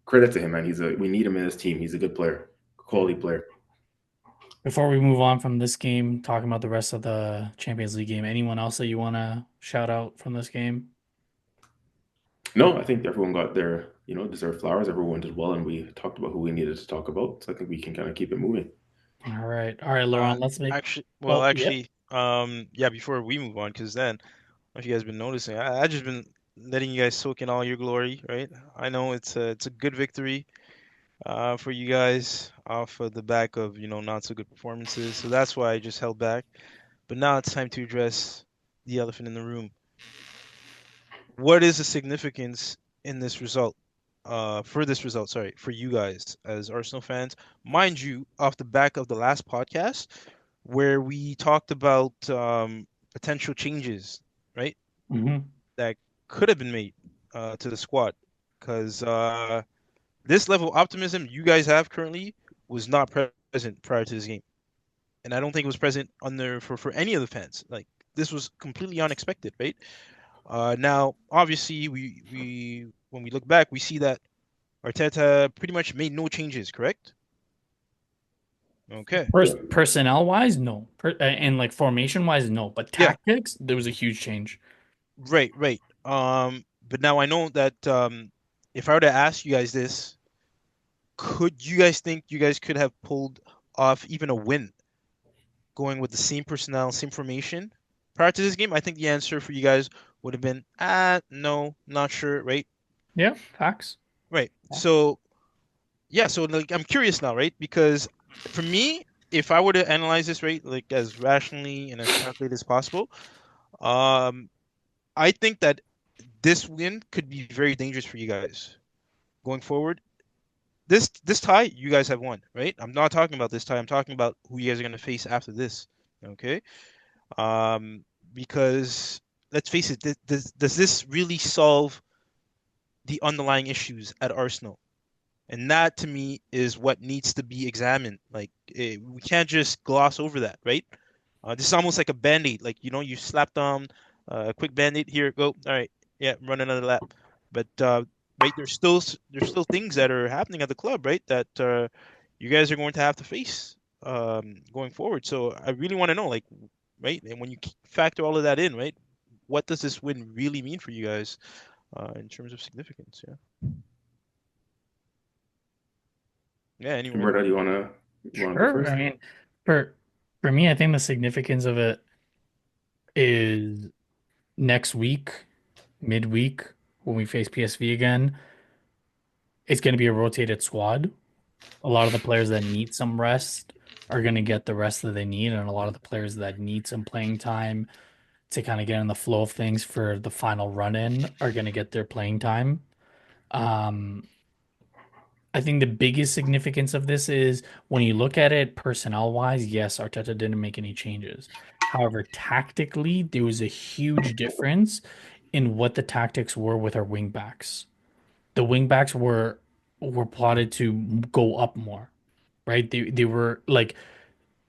credit to him, man. We need him in his team. He's a good player, Yeah. quality player. Before we move on from this game, talking about the rest of the Champions League game, anyone else that you want to shout out from this game? No, I think everyone got their, deserved flowers. Everyone did well, and we talked about who we needed to talk about. So I think we can kind of keep it moving. All right, Laurent. Let's make. Oh, yep. Yeah, before we move on, because then, if you guys been noticing, I just been letting you guys soak in all your glory, right? I know it's a good victory, for you guys off of the back of, not so good performances. So that's why I just held back. But now it's time to address the elephant in the room. What is the significance in this result? For this result, sorry, for you guys as Arsenal fans, mind you, off the back of the last podcast where we talked about potential changes, right? Hmm. That could have been made to the squad, because this level of optimism you guys have currently was not present prior to this game, and I don't think it was present under for any of the fans. Like this was completely unexpected, right? Now, obviously, we when we look back, we see that Arteta pretty much made no changes, correct? Okay. Yeah, Personnel wise, no. And like formation wise, no. But Yeah, tactics, there was a huge change. right, right. But now I know that if I were to ask you guys this, could you guys think you guys could have pulled off even a win going with the same personnel, same formation prior to this game? I think the answer for you guys would have been, no, not sure, right? Yeah, facts. Right. So, yeah, so like I'm curious now, right? Because for me, if I were to analyze this, right, like as rationally and as calculated as possible, um, I think that this win could be very dangerous for you guys going forward. this tie, you guys have won, right? I'm not talking about this tie. I'm talking about who you guys are gonna face after this. Okay. Um, because let's face it, does this really solve the underlying issues at Arsenal? And that to me is what needs to be examined. Like we can't just gloss over that, right? This is almost like a band-aid. Like you slap down a quick band-aid here, go. All right, yeah, run another lap. But right, there's still things that are happening at the club, right? That you guys are going to have to face going forward. So I really want to know, like, right, and when you factor all of that in, right, what does this win really mean for you guys in terms of significance? Yeah, yeah. Anyone? Murdo, you wanna go Sure. I first? mean, for for me, I think the significance of it is next week, midweek, when we face PSV again, it's going to be a rotated squad. A lot of the players that need some rest are going to get the rest that they need, and a lot of the players that need some playing time to kind of get in the flow of things for the final run in are going to get their playing time. Um, I think the biggest significance of this is when you look at it personnel wise, yes, Arteta didn't make any changes. However, tactically, there was a huge difference in what the tactics were with our wing backs. The wing backs were plotted to go up more, right? They were like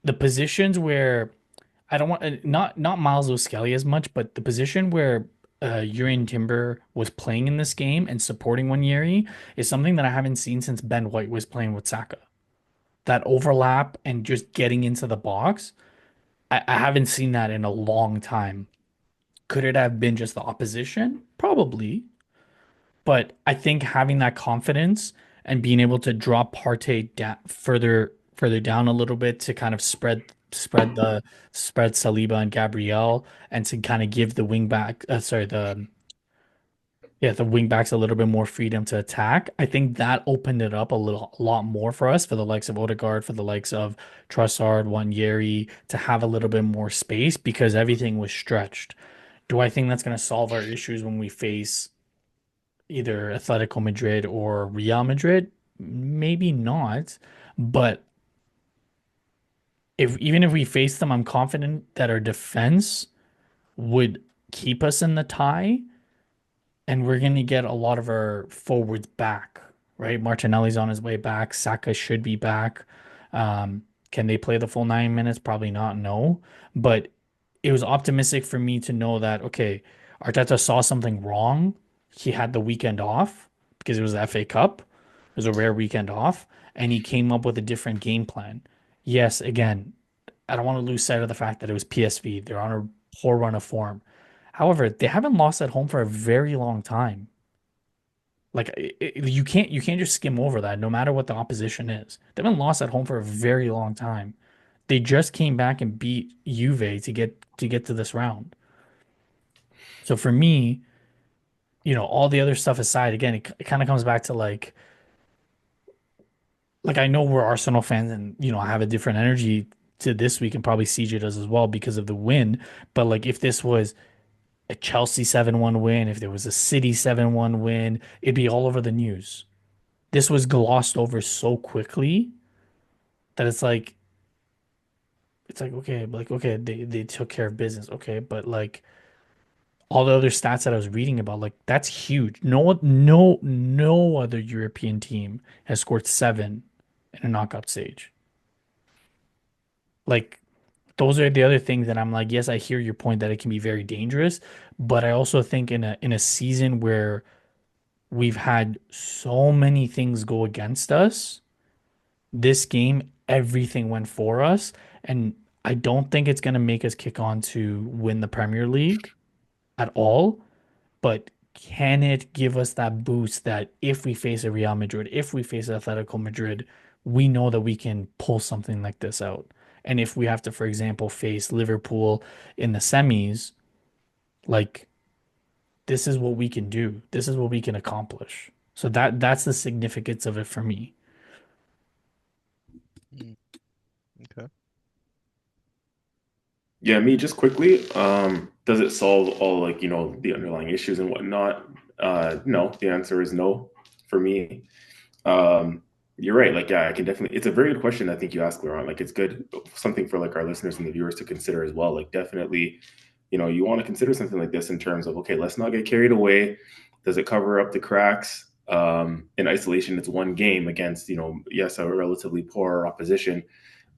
the positions where I don't want not Miles O'Skelly as much, but the position where Urian Timber was playing in this game and supporting Wanyeri is something that I haven't seen since Ben White was playing with Saka. That overlap and just getting into the box, I haven't seen that in a long time. Could it have been just the opposition? Probably. But I think having that confidence and being able to drop Partey further down a little bit to kind of spread Saliba and Gabriel and to kind of give the wing back sorry the wing backs a little bit more freedom to attack. I think that opened it up a lot more for us for the likes of Odegaard, for the likes of Trossard, Wanyeri to have a little bit more space because everything was stretched. Do I think that's going to solve our issues when we face either Atletico Madrid or Real Madrid? Maybe not. But if even if we face them, I'm confident that our defense would keep us in the tie, and we're going to get a lot of our forwards back, right? Martinelli's on his way back. Saka should be back. Can they play the full 9 minutes? Probably not, no. But it was optimistic for me to know that, okay, Arteta saw something wrong. He had the weekend off because it was the FA Cup. It was a rare weekend off, and he came up with a different game plan. Yes, again, I don't want to lose sight of the fact that it was PSV. They're on a poor run of form. However, they haven't lost at home for a very long time. Like you can't just skim over that, no matter what the opposition is. They haven't lost at home for a very long time. They just came back and beat Juve to get to this round. So for me, all the other stuff aside, again, it kind of comes back to like I know we're Arsenal fans and I have a different energy to this week and probably CJ does as well because of the win. But like if this was a Chelsea 7-1 win, if there was a City 7-1 win, it'd be all over the news. This was glossed over so quickly that it's like okay, they took care of business. Okay, but like all the other stats that I was reading about, like that's huge. No other European team has scored seven in a knockout stage. Like those are the other things that I'm like, yes, I hear your point that it can be very dangerous, but I also think in a season where we've had so many things go against us, this game everything went for us, and I don't think it's gonna make us kick on to win the Premier League at all. But can it give us that boost that if we face a Real Madrid, if we face Atletico Madrid, we know that we can pull something like this out? And if we have to, for example, face Liverpool in the semis, like this is what we can do. This is what we can accomplish. So that's the significance of it for me. Mm, okay. Yeah, me just quickly. Does it solve all like the underlying issues and whatnot? No, the answer is no for me. Um, You're right. Like, yeah, I can definitely. It's a very good question. I think you asked, Laurent. Like, it's good something for like our listeners and the viewers to consider as well. Like, definitely, you want to consider something like this in terms of okay, let's not get carried away. Does it cover up the cracks? In isolation, it's one game against yes, a relatively poor opposition,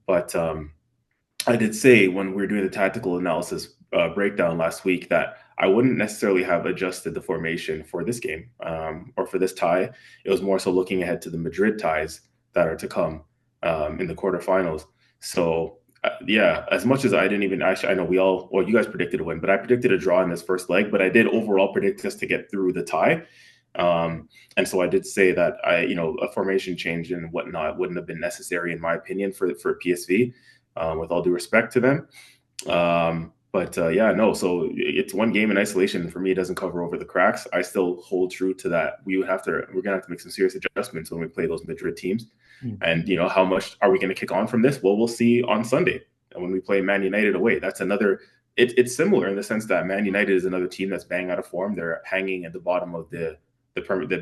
but I did say when we were doing the tactical analysis breakdown last week that I wouldn't necessarily have adjusted the formation for this game or for this tie. It was more so looking ahead to the Madrid ties that are to come in the quarterfinals. So, yeah, as much as I didn't even actually, I know well, you guys predicted a win, but I predicted a draw in this first leg, but I did overall predict us to get through the tie. And so I did say that a formation change and whatnot wouldn't have been necessary in my opinion for PSV, with all due respect to them. But yeah, no. So it's one game in isolation. For me, it doesn't cover over the cracks. I still hold true to that. We're gonna have to make some serious adjustments when we play those Madrid teams. Mhm. And how much are we going to kick on from this? Well, we'll see on Sunday when we play Man United away. That's another. It's similar in the sense that Man United is another team that's bang out of form. They're hanging at the bottom of the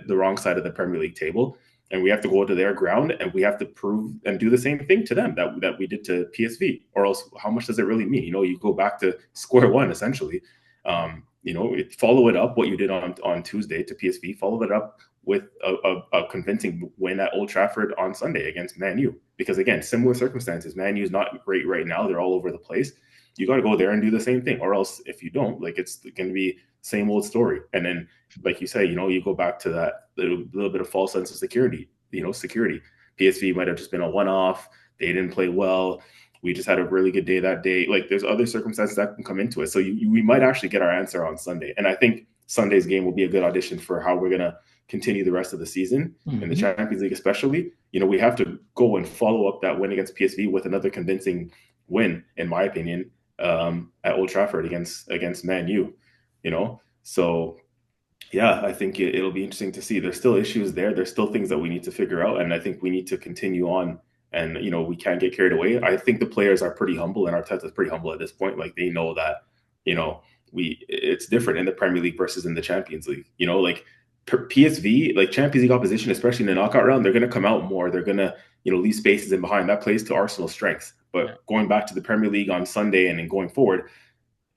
wrong side of the Premier League table, and we have to go to their ground and we have to prove and do the same thing to them that we did to PSV. Or else, how much does it really mean? You go back to square one essentially. Follow it up what you did on Tuesday to PSV. Follow it up with a convincing win at Old Trafford on Sunday against Man U. Because again, similar circumstances. Man U's not great right now. They're all over the place. You got to go there and do the same thing. Or else, if you don't, like it's going to be same old story. And then, like you say, you go back to that little bit of false sense of security. Security. PSV might have just been a one-off. They didn't play well. We just had a really good day that day. Like there's other circumstances that can come into it. So we might actually get our answer on Sunday. And I think Sunday's game will be a good audition for how we're gonna continue the rest of the season in the Mhm. Champions League, especially. We have to go and follow up that win against PSV with another convincing win, in my opinion, at Old Trafford against Man U. So yeah, I think it'll be interesting to see. There's still issues there. There's still things that we need to figure out, and I think we need to continue on. And we can't get carried away. I think the players are pretty humble, and Arteta's pretty humble at this point. Like they know that it's different in the Premier League versus in the Champions League. Like PSV, like Champions League opposition, especially in the knockout round, they're going to come out more. They're going to leave spaces in behind. That plays to Arsenal's strengths. Yeah. But going back to the Premier League on Sunday and then going forward,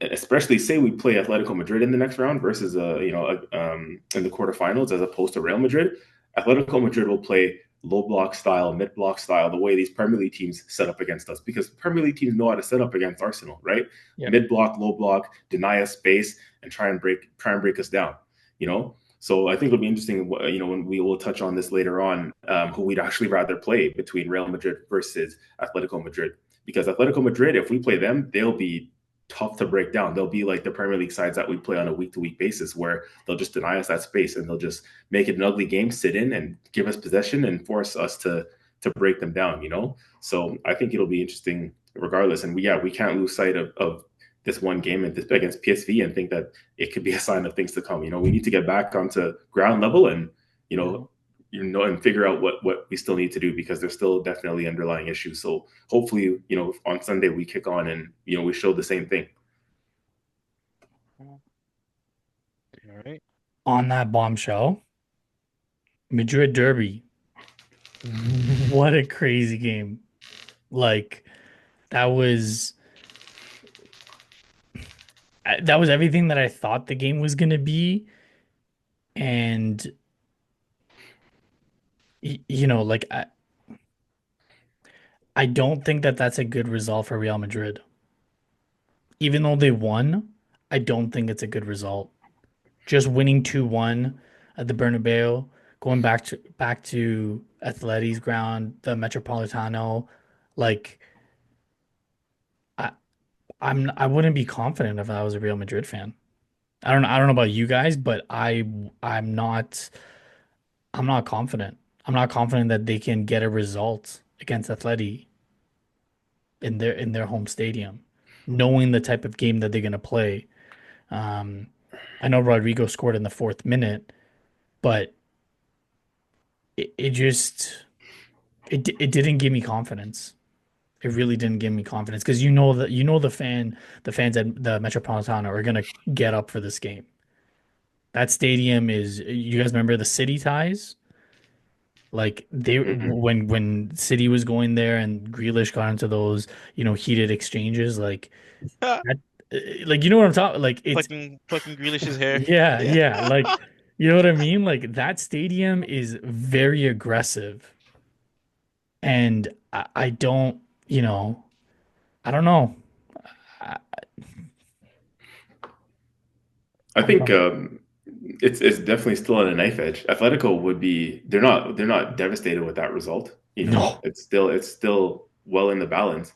especially say we play Atletico Madrid in the next round versus in the quarterfinals as opposed to Real Madrid. Atletico Madrid will play low block style, mid block style, the way these Premier League teams set up against us, because Premier League teams know how to set up against Arsenal, right? Yep. Mid block, low block, deny us space, and try and break us down. So I think it'll be interesting. When we will touch on this later on, who we'd actually rather play between Real Madrid versus Atletico Madrid, because Atletico Madrid, if we play them, they'll be tough to break down. They'll be like the Premier League sides that we play on a week to week basis, where they'll just deny us that space and they'll just make it an ugly game, sit in and give us possession and force us to break them down. So I think it'll be interesting regardless. And we can't lose sight of this one game against PSV and think that it could be a sign of things to come. We need to get back onto ground level and and figure out what we still need to do, because there's still definitely underlying issues. So hopefully, on Sunday we kick on and we show the same thing. All right. On that bombshell, Madrid Derby. What a crazy game. Like that was that was everything that I thought the game was going to be. And like I don't think that that's a good result for Real Madrid. Even though they won, I don't think it's a good result. Just winning 2-1 at the Bernabeu, going back to Atleti's ground, the Metropolitano, like I I wouldn't be confident if I was a Real Madrid fan. I don't know about you guys, but I'm not I'm not confident. I'm not confident that they can get a result against Atleti in their home stadium, knowing the type of game that they're gonna play. Um, I know Rodrigo scored in the fourth minute, but it just it didn't give me confidence. It really didn't give me confidence because the fans at the Metropolitano are gonna get up for this game. That stadium is, you guys remember the city ties? Like they Hmm. when City was going there and Grealish got into those, heated exchanges, that, like you know what I'm talking like it's Plucking Grealish's hair. yeah, Yeah. yeah, like you know what I mean? Like that stadium is very aggressive and I don't, I don't know. I, I I don't think know. it's definitely still at a knife edge. Atletico would be they're not devastated with that result. No. It's still well in the balance.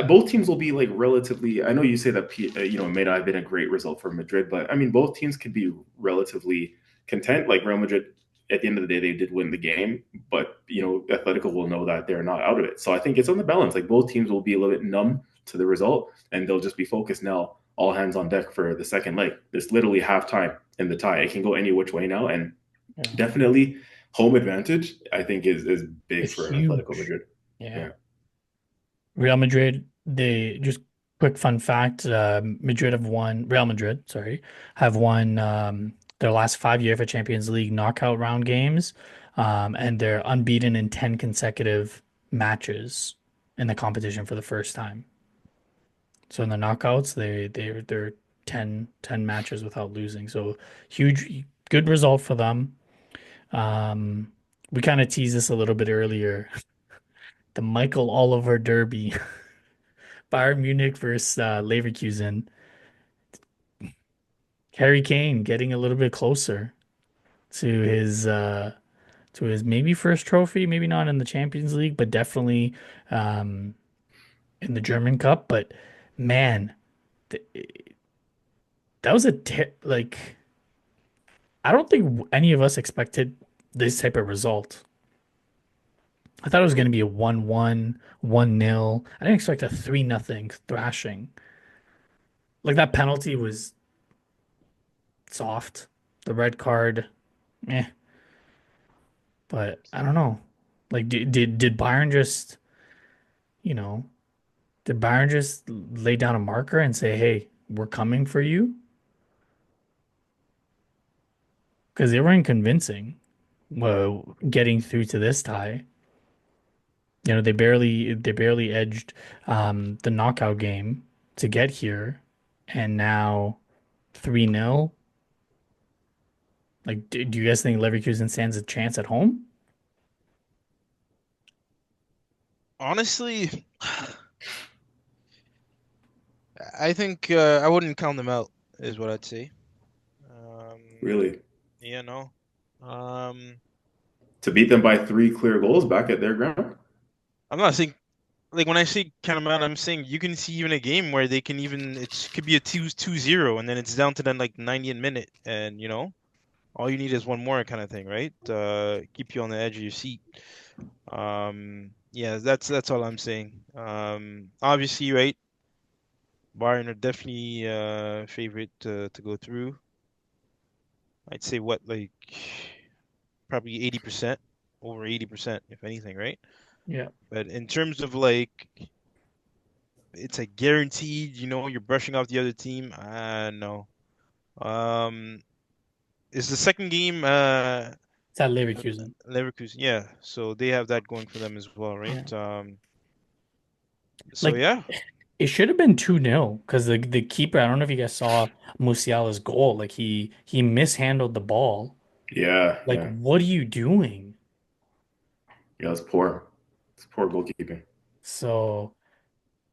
Both teams will be like relatively. I know you say that it may not have been a great result for Madrid, but I mean both teams could be relatively content. Like Real Madrid, at the end of the day, they did win the game, but Atletico will know that they're not out of it. So I think it's on the balance. Like both teams will be a little bit numb to the result, and they'll just be focused now, all hands on deck for the second leg. It's literally halftime in the tie. It can go any which way now, and Yeah. definitely home advantage. I think is big It's for Atletico huge. Madrid. Yeah. Yeah, Real Madrid, they just quick fun fact, Real Madrid, sorry, have won their last 5 UEFA Champions League knockout round games, and they're unbeaten in 10 consecutive matches in the competition for the first time. So in the knockouts, they're 10 matches without losing. So huge, good result for them. Um, we kind of teased this a little bit earlier. The Michael Oliver Derby. Bayern Munich versus Leverkusen. Harry Kane getting a little bit closer to his maybe first trophy, maybe not in the Champions League, but definitely um, in the German Cup. But man, th that was like I don't think any of us expected this type of result. I thought it was going to be a 1-1, 1-0. I didn't expect a 3-0 thrashing. Like that penalty was soft. The red card, eh. But I don't know. Like, did Byron just, you know, did Byron just lay down a marker and say, "Hey, we're coming for you"? Because they weren't convincing. Well, getting through to this tie, they barely edged the knockout game to get here, and now 3-0. Like, do you guys think Leverkusen stands a chance at home? Honestly, I think I wouldn't count them out, is what I'd say. Um, really. yeah, no. Um, To beat them by three clear goals back at their ground. I'm not saying like when I say count them out, I'm saying you can see even a game where they can even it could be a 2-0 and then it's down to then like 90th minute and all you need is one more kind of thing, right? Keep you on the edge of your seat. Yeah, that's all I'm saying. Obviously, right? Bayern are definitely favorite to go through. I'd say what like probably 80%, over 80% if anything, right? Yeah. But in terms of like it's a guaranteed, you're brushing off the other team. No. Um, is the second game It's at Leverkusen. Leverkusen? Yeah, so they have that going for them as well, Yeah. right? So Like yeah. it should have been 2-0 because the keeper, I don't know if you guys saw Musiala's goal. Like he mishandled the ball. Yeah, Like, yeah, what are you doing? yeah. It's poor. It's poor goalkeeping. So,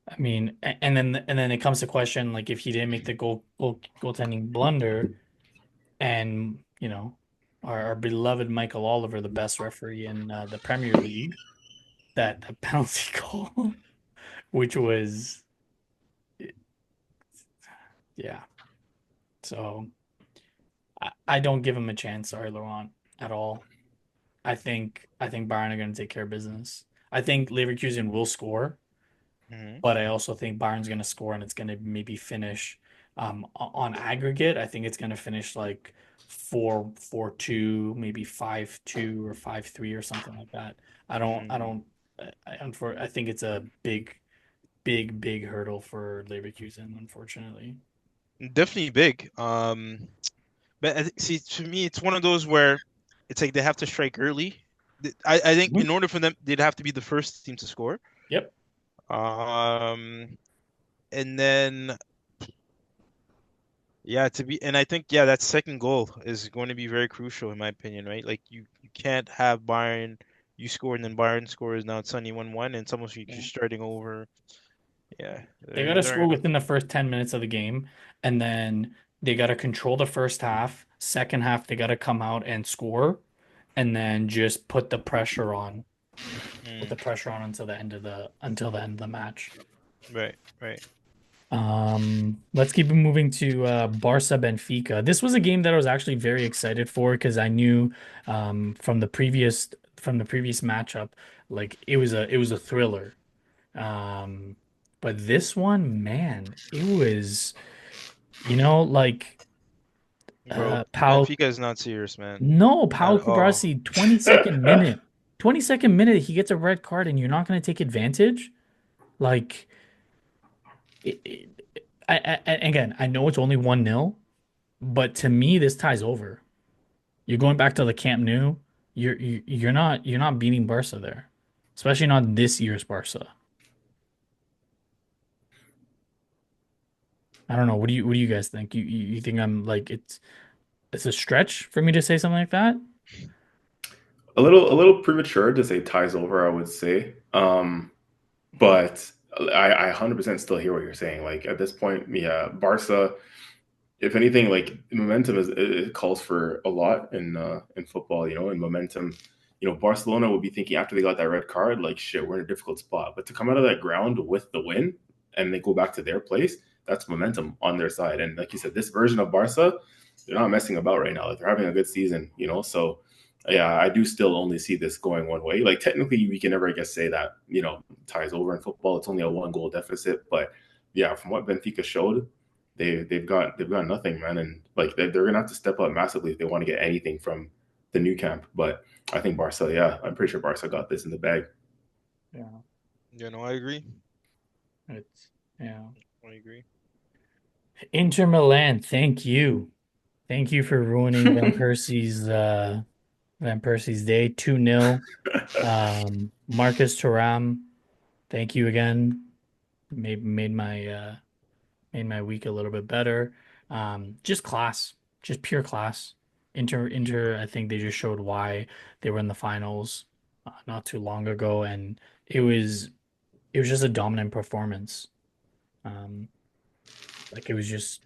I mean, and then it comes to question like if he didn't make the goaltending blunder and, our beloved Michael Oliver, the best referee in the Premier League, that penalty call, which was yeah. So, I don't give him a chance, sorry, Laurent, at all. I think Bayern are going to take care of business. I think Leverkusen will score, Hmm. but I also think Bayern's going to score and it's going to maybe finish on aggregate. I think it's going to finish like 4-4-2, maybe 5-2 or 5-3 or something like that. I don't I Hmm. don't I think it's a big big hurdle for Leverkusen, unfortunately. Definitely big. But see, to me, it's one of those where it's like they have to strike early. I think Mhm. in order for them, they'd have to be the first team to score. Yep. Um, and then yeah, and I think yeah, that second goal is going to be very crucial in my opinion, right? Like you can't have Bayern you score and then Bayern scores now it's only 1-1 and it's almost like you're Yeah. starting over. Yeah, They got to they're score within the first 10 minutes of the game, and then they got to control the first half. Second half, they got to come out and score, and then just put mm, the pressure on until the end of the match. right, right. Let's keep it moving to Barca Benfica. This was a game that I was actually very excited for because I knew from the previous matchup, like it was a thriller. Um, but this one, man, it was, like Bro, Pau, Benfica is not serious, man, no, at Pau all. Cubarsí, 22nd minute. 22nd minute, he gets a red card and you're not going to take advantage? Like, again, I know it's only 1-0, but to me, this ties over. You're going back to the Camp Nou. You're not beating Barca there, especially not this year's Barca. I don't know. What do you guys think? You think I'm like it's a stretch for me to say something like that? A little premature to say ties over, I would say. But I 100% still hear what you're saying. Like at this point, yeah, Barca, if anything, like momentum it calls for a lot in football, you know, and momentum. You know, Barcelona would be thinking after they got that red card, like shit, we're in a difficult spot. But to come out of that ground with the win and they go back to their place, that's momentum on their side. And like you said, this version of Barca, they're not messing about right now. Like they're having a good season, you know. So yeah, I do still only see this going one way. Like technically, we can never, I guess, say that ties over in football. It's only a one goal deficit, but yeah, from what Benfica showed, they've got nothing, man, and like they're gonna have to step up massively if they want to get anything from the new camp. But I think Barca, yeah, I'm pretty sure Barca got this in the bag. Yeah, You know, I agree. it's yeah. I agree. Inter Milan, thank you. Thank you for ruining Van Persie's day. 2-0. Marcus Thuram, thank you again. Made my week a little bit better. Just class, just pure class. Inter, I think they just showed why they were in the finals not too long ago, and it was it was just a dominant performance. Um, like it was just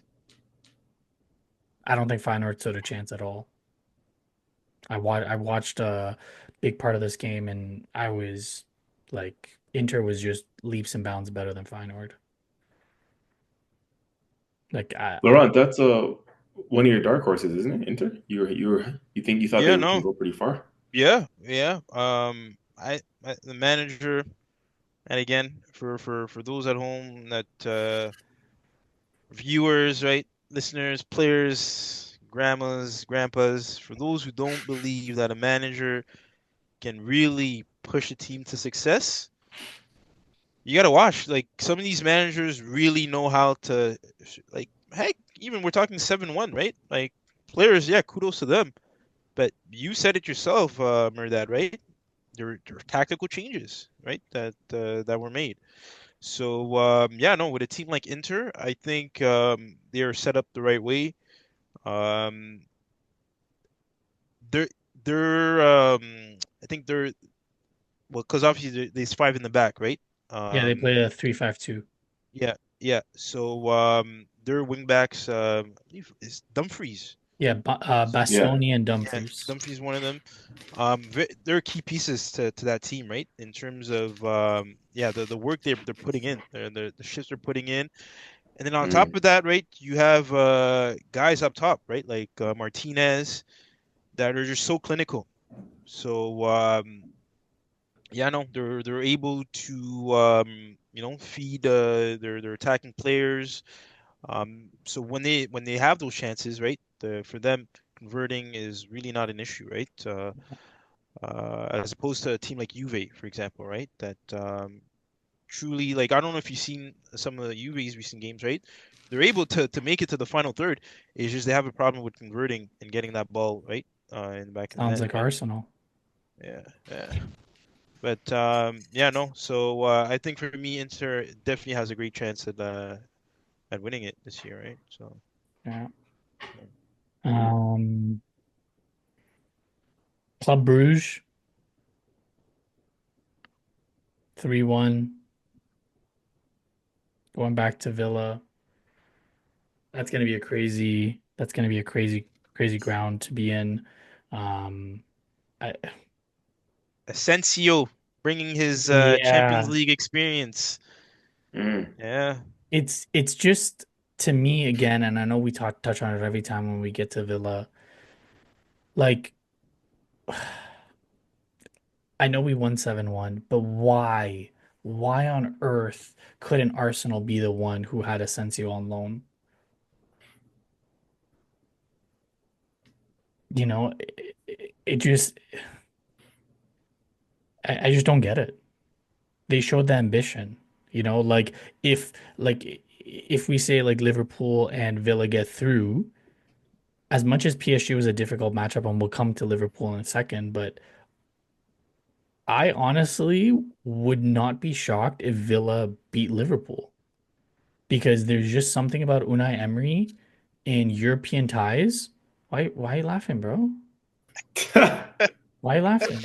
I don't think Feyenoord stood a chance at all. I watched a big part of this game, and I was like Inter was just leaps and bounds better than Feyenoord. Like Laurent, that's one of your dark horses, isn't it? Inter. You think you thought Yeah, can no. go pretty far? Yeah, yeah. I the manager, and again, for those at home that viewers, right, listeners, players, grandmas, grandpas, for those who don't believe that a manager can really push a team to success, you gotta watch. Like some of these managers really know how to, like, heck, even we're talking 7-1, right? Like players, yeah, kudos to them. But you said it yourself, Mehrdad, right? There were tactical changes, right, that were made. So yeah, no, with a team like Inter, I think they are set up the right way. Um, they're I think they're well, because obviously there's five in the back, right? yeah, they Um, played a 3-5-2. yeah, yeah. So their wingbacks, I believe is Dumfries. Yeah, Yeah. Bastoni and Yeah, Dumfries. Dumfries one of them. They're key pieces to that team, right? In terms of yeah, the work they're putting in, the shifts they're putting in, and then on top Mm. of that, right, you have guys up top, right, like Martinez, that are just so clinical. So yeah, no, they're able to feed their attacking players. So when they have those chances, right, for them converting is really not an issue, right? As opposed to a team like Juve, for example, right? That truly, like, I don't know if you've seen some of the Juve's recent games, right? They're able to make it to the final third. It's just they have a problem with converting and getting that ball right in the back of the Sounds net, like right? Arsenal. Yeah, yeah. But yeah, no. So I think for me, Inter definitely has a great chance at winning it this year, right? So Yeah. yeah. Um, Club Bruges 3-1 going back to Villa. That's gonna be a crazy. That's gonna be a crazy ground to be in. Um, I Asensio bringing his Champions yeah, League experience. Mm. Yeah. it's just to me again, and I know we touch on it every time when we get to Villa. Like I know we won 7-1, but why? Why on earth couldn't Arsenal be the one who had Asensio on loan? You know, it just I just don't get it. They showed the ambition. You know, if if we say like Liverpool and Villa get through, as much as PSG was a difficult matchup, and we'll come to Liverpool in a second, but I honestly would not be shocked if Villa beat Liverpool because there's just something about Unai Emery in European ties. Why are you laughing, bro? Why are you laughing?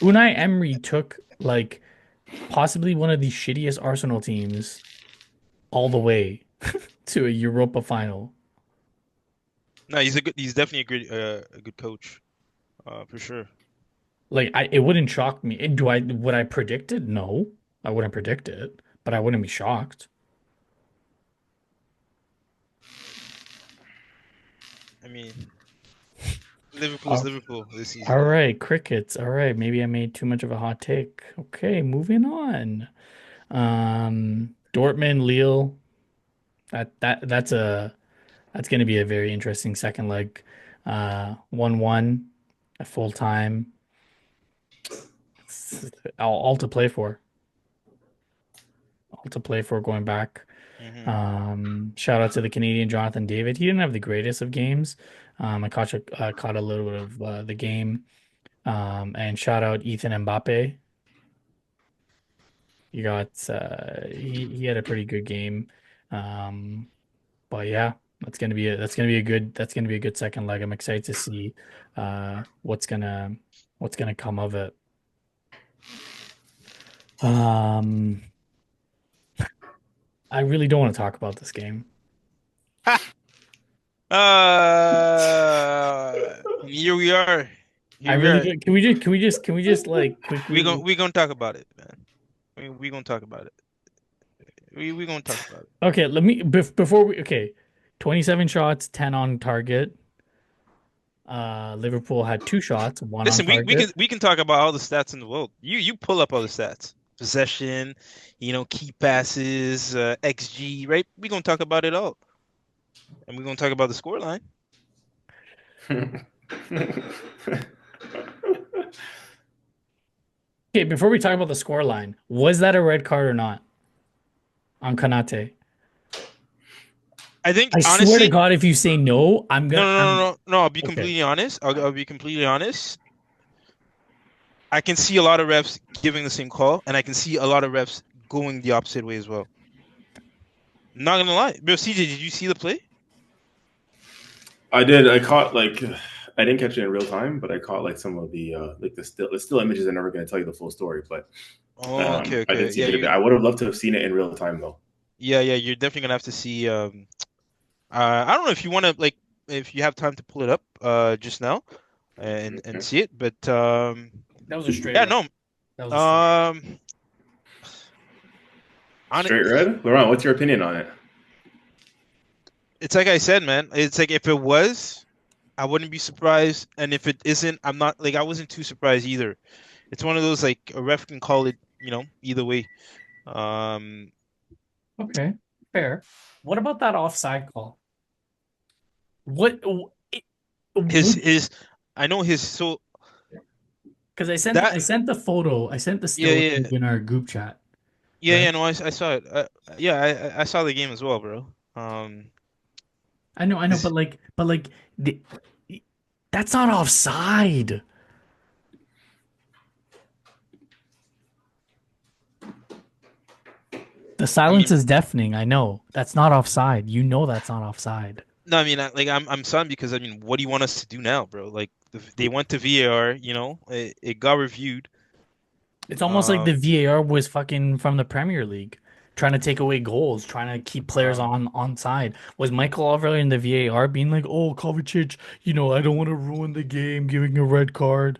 Unai Emery took like possibly one of the shittiest Arsenal teams all the way to a Europa final. No, he's definitely a good coach, for sure. Like it wouldn't shock me. Would I predict it? No, I wouldn't predict it, but I wouldn't be shocked. I mean, Liverpool is Oh, Liverpool this all season. right, crickets. All right, maybe I made too much of a hot take. Okay, moving on. Dortmund, Lille. That's going to be a very interesting second leg. 1-1 at full time. All to play for. All to play for going back. Hmm. Shout out to the Canadian Jonathan David. He didn't have the greatest of games. I caught a little bit of the game. And shout out Ethan Mbappe. He had a pretty good game. Um, but yeah, that's gonna be a good second leg. I'm excited to see what's gonna come of it. Um, I really don't want to talk about this game. Here we are. I Here we really are. do. Can we just like quickly? We gonna talk about it, man. We gonna talk about it. We gonna talk about it. Okay, before we okay, 27 shots, 10 on target. Liverpool had two shots, one on Listen, target. we can talk about all the stats in the world. You pull up all the stats. Possession, key passes, XG, right? We gonna talk about it all. And we're gonna talk about the scoreline. Okay, before we talk about the score line, was that a red card or not on Kanate? I think I swear to honestly, God, if you say no, I'm no. I'll be okay. completely honest. I'll be completely honest. I can see a lot of refs giving the same call, and I can see a lot of refs going the opposite way as well. Not gonna lie, bro. CJ, did you see the play? I did. I caught like I didn't catch it in real time, but I caught like some of the like the still images are never going to tell you the full story, but Oh, okay, I did okay. see a bit of it. I would have loved to have seen it in real time though. Yeah. You're definitely gonna have to see. I don't know if you want to like if you have time to pull it up just now and Okay. see it, but That was a straight yeah, red. no. That was a straight. Um, on Straight red, Laurent. What's your opinion on it? it's like I said, man. It's like if it was, I wouldn't be surprised, and if it isn't, I'm not like I wasn't too surprised either. It's one of those like a ref can call it, either way. Um, Okay, fair. What about that offside call? What? his I know his so Because that I sent the photo, I sent the yeah still yeah in our group chat, yeah right? no I saw it. Yeah, I saw the game as well, bro. I know, This but like the That's not offside. The I silence mean, is deafening. I know. That's not offside. You know that's not offside. no, I mean, I'm stunned because I mean, what do you want us to do now, bro? Like, they went to VAR, it got reviewed. It's almost like Uh, the VAR was fucking from the Premier League, trying to take away goals, trying to keep players uh, on side. Was Michael Oliver in the VAR being like, "Oh, Kovacic, I don't want to ruin the game, giving a red card."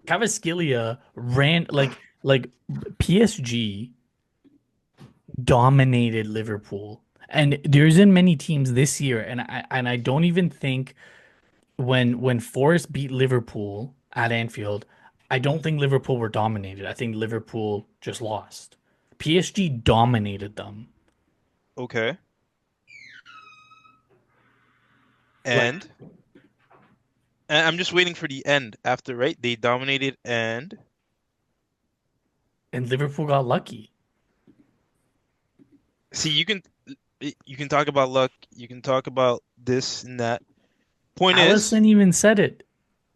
Cavaskelia ran like PSG dominated Liverpool. And there isn't many teams this year, and I don't even think when Forest beat Liverpool at Anfield, I don't think Liverpool were dominated. I think Liverpool just lost. PSG dominated them. okay. Like, And I'm just waiting for the end after, right? They dominated and And Liverpool got lucky. see, you can talk about luck, you can talk about this and that. Point is, Allison even said it.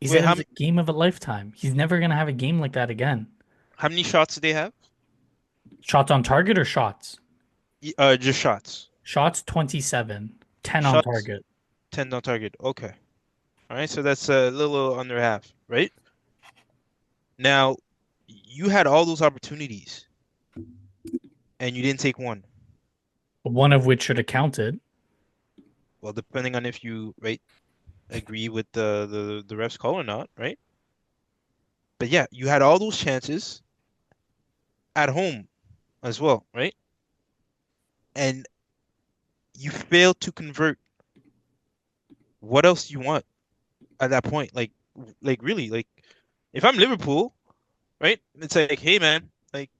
He wait, said it was a game of a lifetime. He's never gonna have a game like that again. how many shots did they have? Shots on target or shots? Just shots. Shots 27, 10 on Shots, target. 10 on target. Okay. All right, so that's a little under half, right? Now, you had all those opportunities and you didn't take one. One of which should have counted. Well, depending on if you, right, agree with the ref's call or not, right? But yeah, you had all those chances at home as well, right? And you failed to convert. What else do you want at that point? Like really, like if I'm Liverpool, right? It's like, hey man, like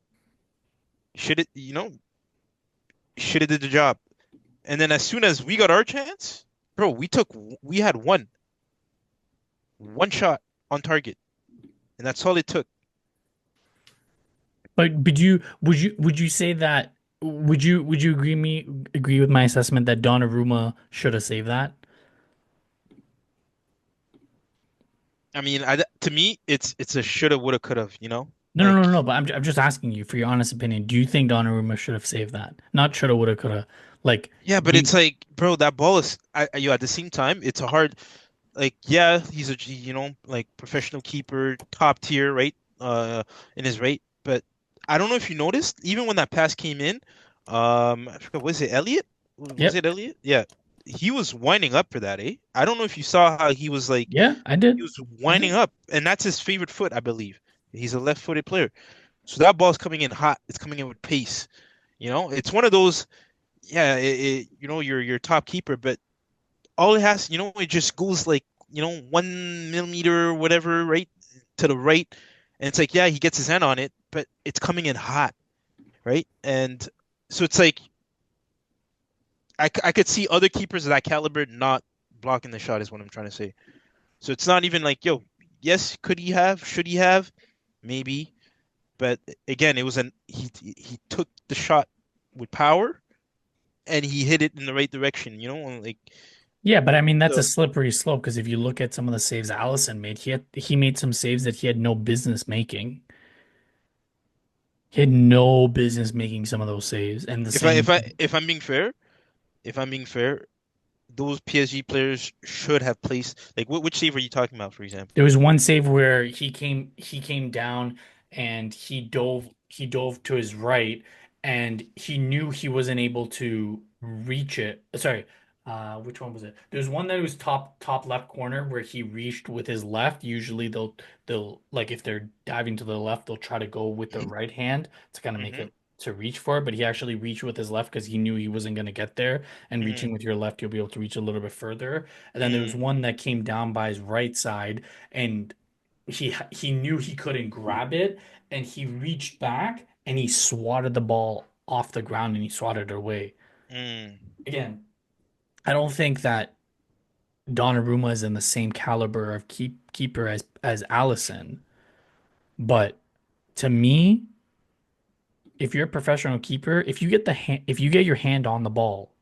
should it, should have did the job. And then as soon as we got our chance, bro, we had one shot on target, and that's all it took. But would you say that would you agree with my assessment that Donnarumma should have saved that? I mean, to me, it's a shoulda, woulda, coulda. No, no, no, Like, no. But I'm just asking you for your honest opinion. Do you think Donnarumma should have saved that? Not shoulda, woulda, coulda. Like, yeah, but do you, it's like, bro, that ball is, at the same time, it's a hard, like, yeah, he's a, like professional keeper, top tier, right? In his rate. But I don't know if you noticed, even when that pass came in, I forgot, was it Elliot? Was yep, it Elliot? Yeah, he was winding up for that, eh? I don't know if you saw how he was like, yeah, I he did, was I winding did. up, and that's his favorite foot, I believe. He's a left-footed player, so that ball's coming in hot. It's coming in with pace. It's one of those. Yeah, you're top keeper, but all it has, it just goes like, 1 millimeter or whatever, right to the right, and it's like, yeah, he gets his hand on it, but it's coming in hot, right? And so it's like I could see other keepers of that caliber not blocking the shot, is what I'm trying to say. So it's not even like, yo, yes, could he have, should he have, maybe, but again, it was he took the shot with power and he hit it in the right direction, like Yeah, but I mean that's a the slippery slope because if you look at some of the saves Allison made, he made some saves that he had no business making. He had no business making some of those saves, and the if I same. if I if I'm being fair, those PSG players should have placed, like, which save are you talking about, for example? There was one save where he came down and he dove to his right and he knew he wasn't able to reach it. Sorry, which one was it? There's one that was top left corner where he reached with his left. Usually they'll like if they're diving to the left, they'll try to go with the right hand to kind of make Hmm. it to reach for it, but he actually reached with his left because he knew he wasn't going to get there. And Hmm. reaching with your left, you'll be able to reach a little bit further. And then there was Hmm. one that came down by his right side, and he knew he couldn't grab it, and he reached back and he swatted the ball off the ground and he swatted it away. Hmm. Again, I don't think that Donnarumma is in the same caliber of keeper as Allison, but to me, if you're a professional keeper, if you get your hand on the ball,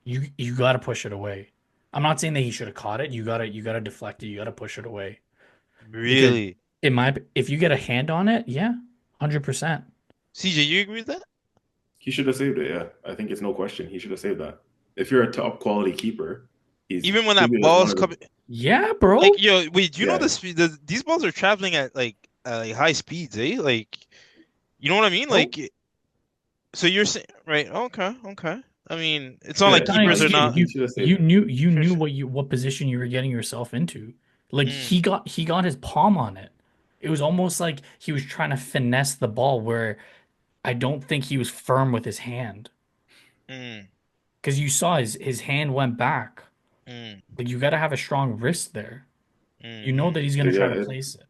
you got to push it away. I'm not saying that he should have caught it. You gotta deflect it. You gotta push it away because Really? if you get a hand on it, yeah, 100%. CJ, you agree with that? He should have saved it. Yeah, I think it's no question. He should have saved that. If you're a top quality keeper, he's Even when maybe that like one ball's of the coming, Yeah, like, bro. yo, wait, do you know yeah these balls are traveling at like high speeds, eh? Like, you know what I mean? Bro, Like, so you're saying, right? Okay, okay. I mean, it's not I'm like yeah. trying to keepers are He explain. not. he You should have saved you it. knew you Sure, knew sure. what position you were getting yourself into. Like Mm, he got his palm on it. It was almost like he was trying to finesse the ball where I don't think he was firm with his hand. mm, Because you saw his hand went back. mm, Like you gotta have a strong wrist there. You know mm-hmm. that he's So gonna try yeah, to place it.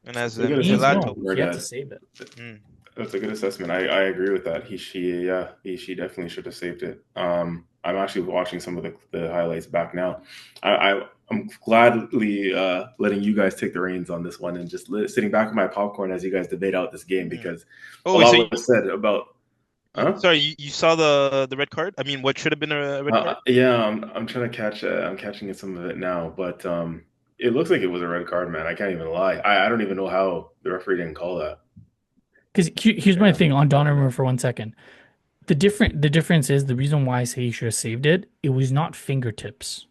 And as it's a good He assessment, no, Gelato. he had to Mehrdad. save it. Mm, That's a good assessment. I agree with that. She definitely should have saved it. I'm actually watching some of the highlights back now. I'm gladly letting you guys take the reins on this one and just sitting back with my popcorn as you guys debate out this game mm. because Oh, a wait, so lot was said about huh. sorry, you saw the red card? I mean, what should have been a red card? Yeah, I'm trying to catch. I'm catching some of it now, but it looks like it was a red card, man. I can't even lie. I don't even know how the referee didn't call that. Because here's my Yeah, thing on Donnarumma for 1 second. The difference is the reason why I say he should have saved it. It was not fingertips.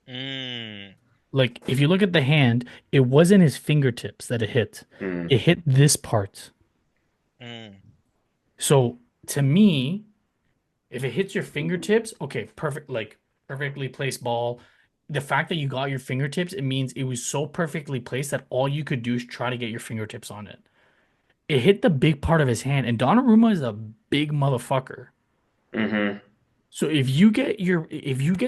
Mm, Like if you look at the hand, it wasn't his fingertips that it hit. mm, It hit this part. mm, So to me, if it hits your fingertips, okay, perfect, like perfectly placed ball. The fact that you got your fingertips, it means it was so perfectly placed that all you could do is try to get your fingertips on it. It hit the big part of his hand, and Donnarumma is a big motherfucker. mm-hmm. So if you get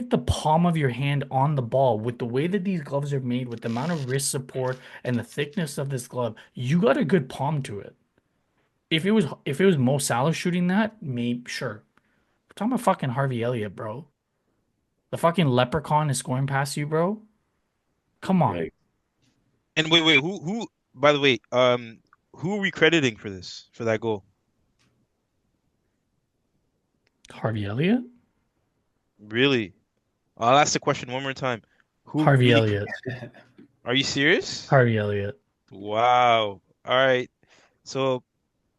the palm of your hand on the ball with the way that these gloves are made, with the amount of wrist support and the thickness of this glove, you got a good palm to it. If it was Mo Salah shooting that, maybe sure. We're talking about fucking Harvey Elliott, bro. The fucking leprechaun is scoring past you, bro. Come on. Like and wait, who? By the way, who are we crediting for this for that goal? Harvey Elliott? Really? I'll ask the question one more time. Who Harvey really? Elliott. Are you serious? Harvey Elliott. Wow. All right. So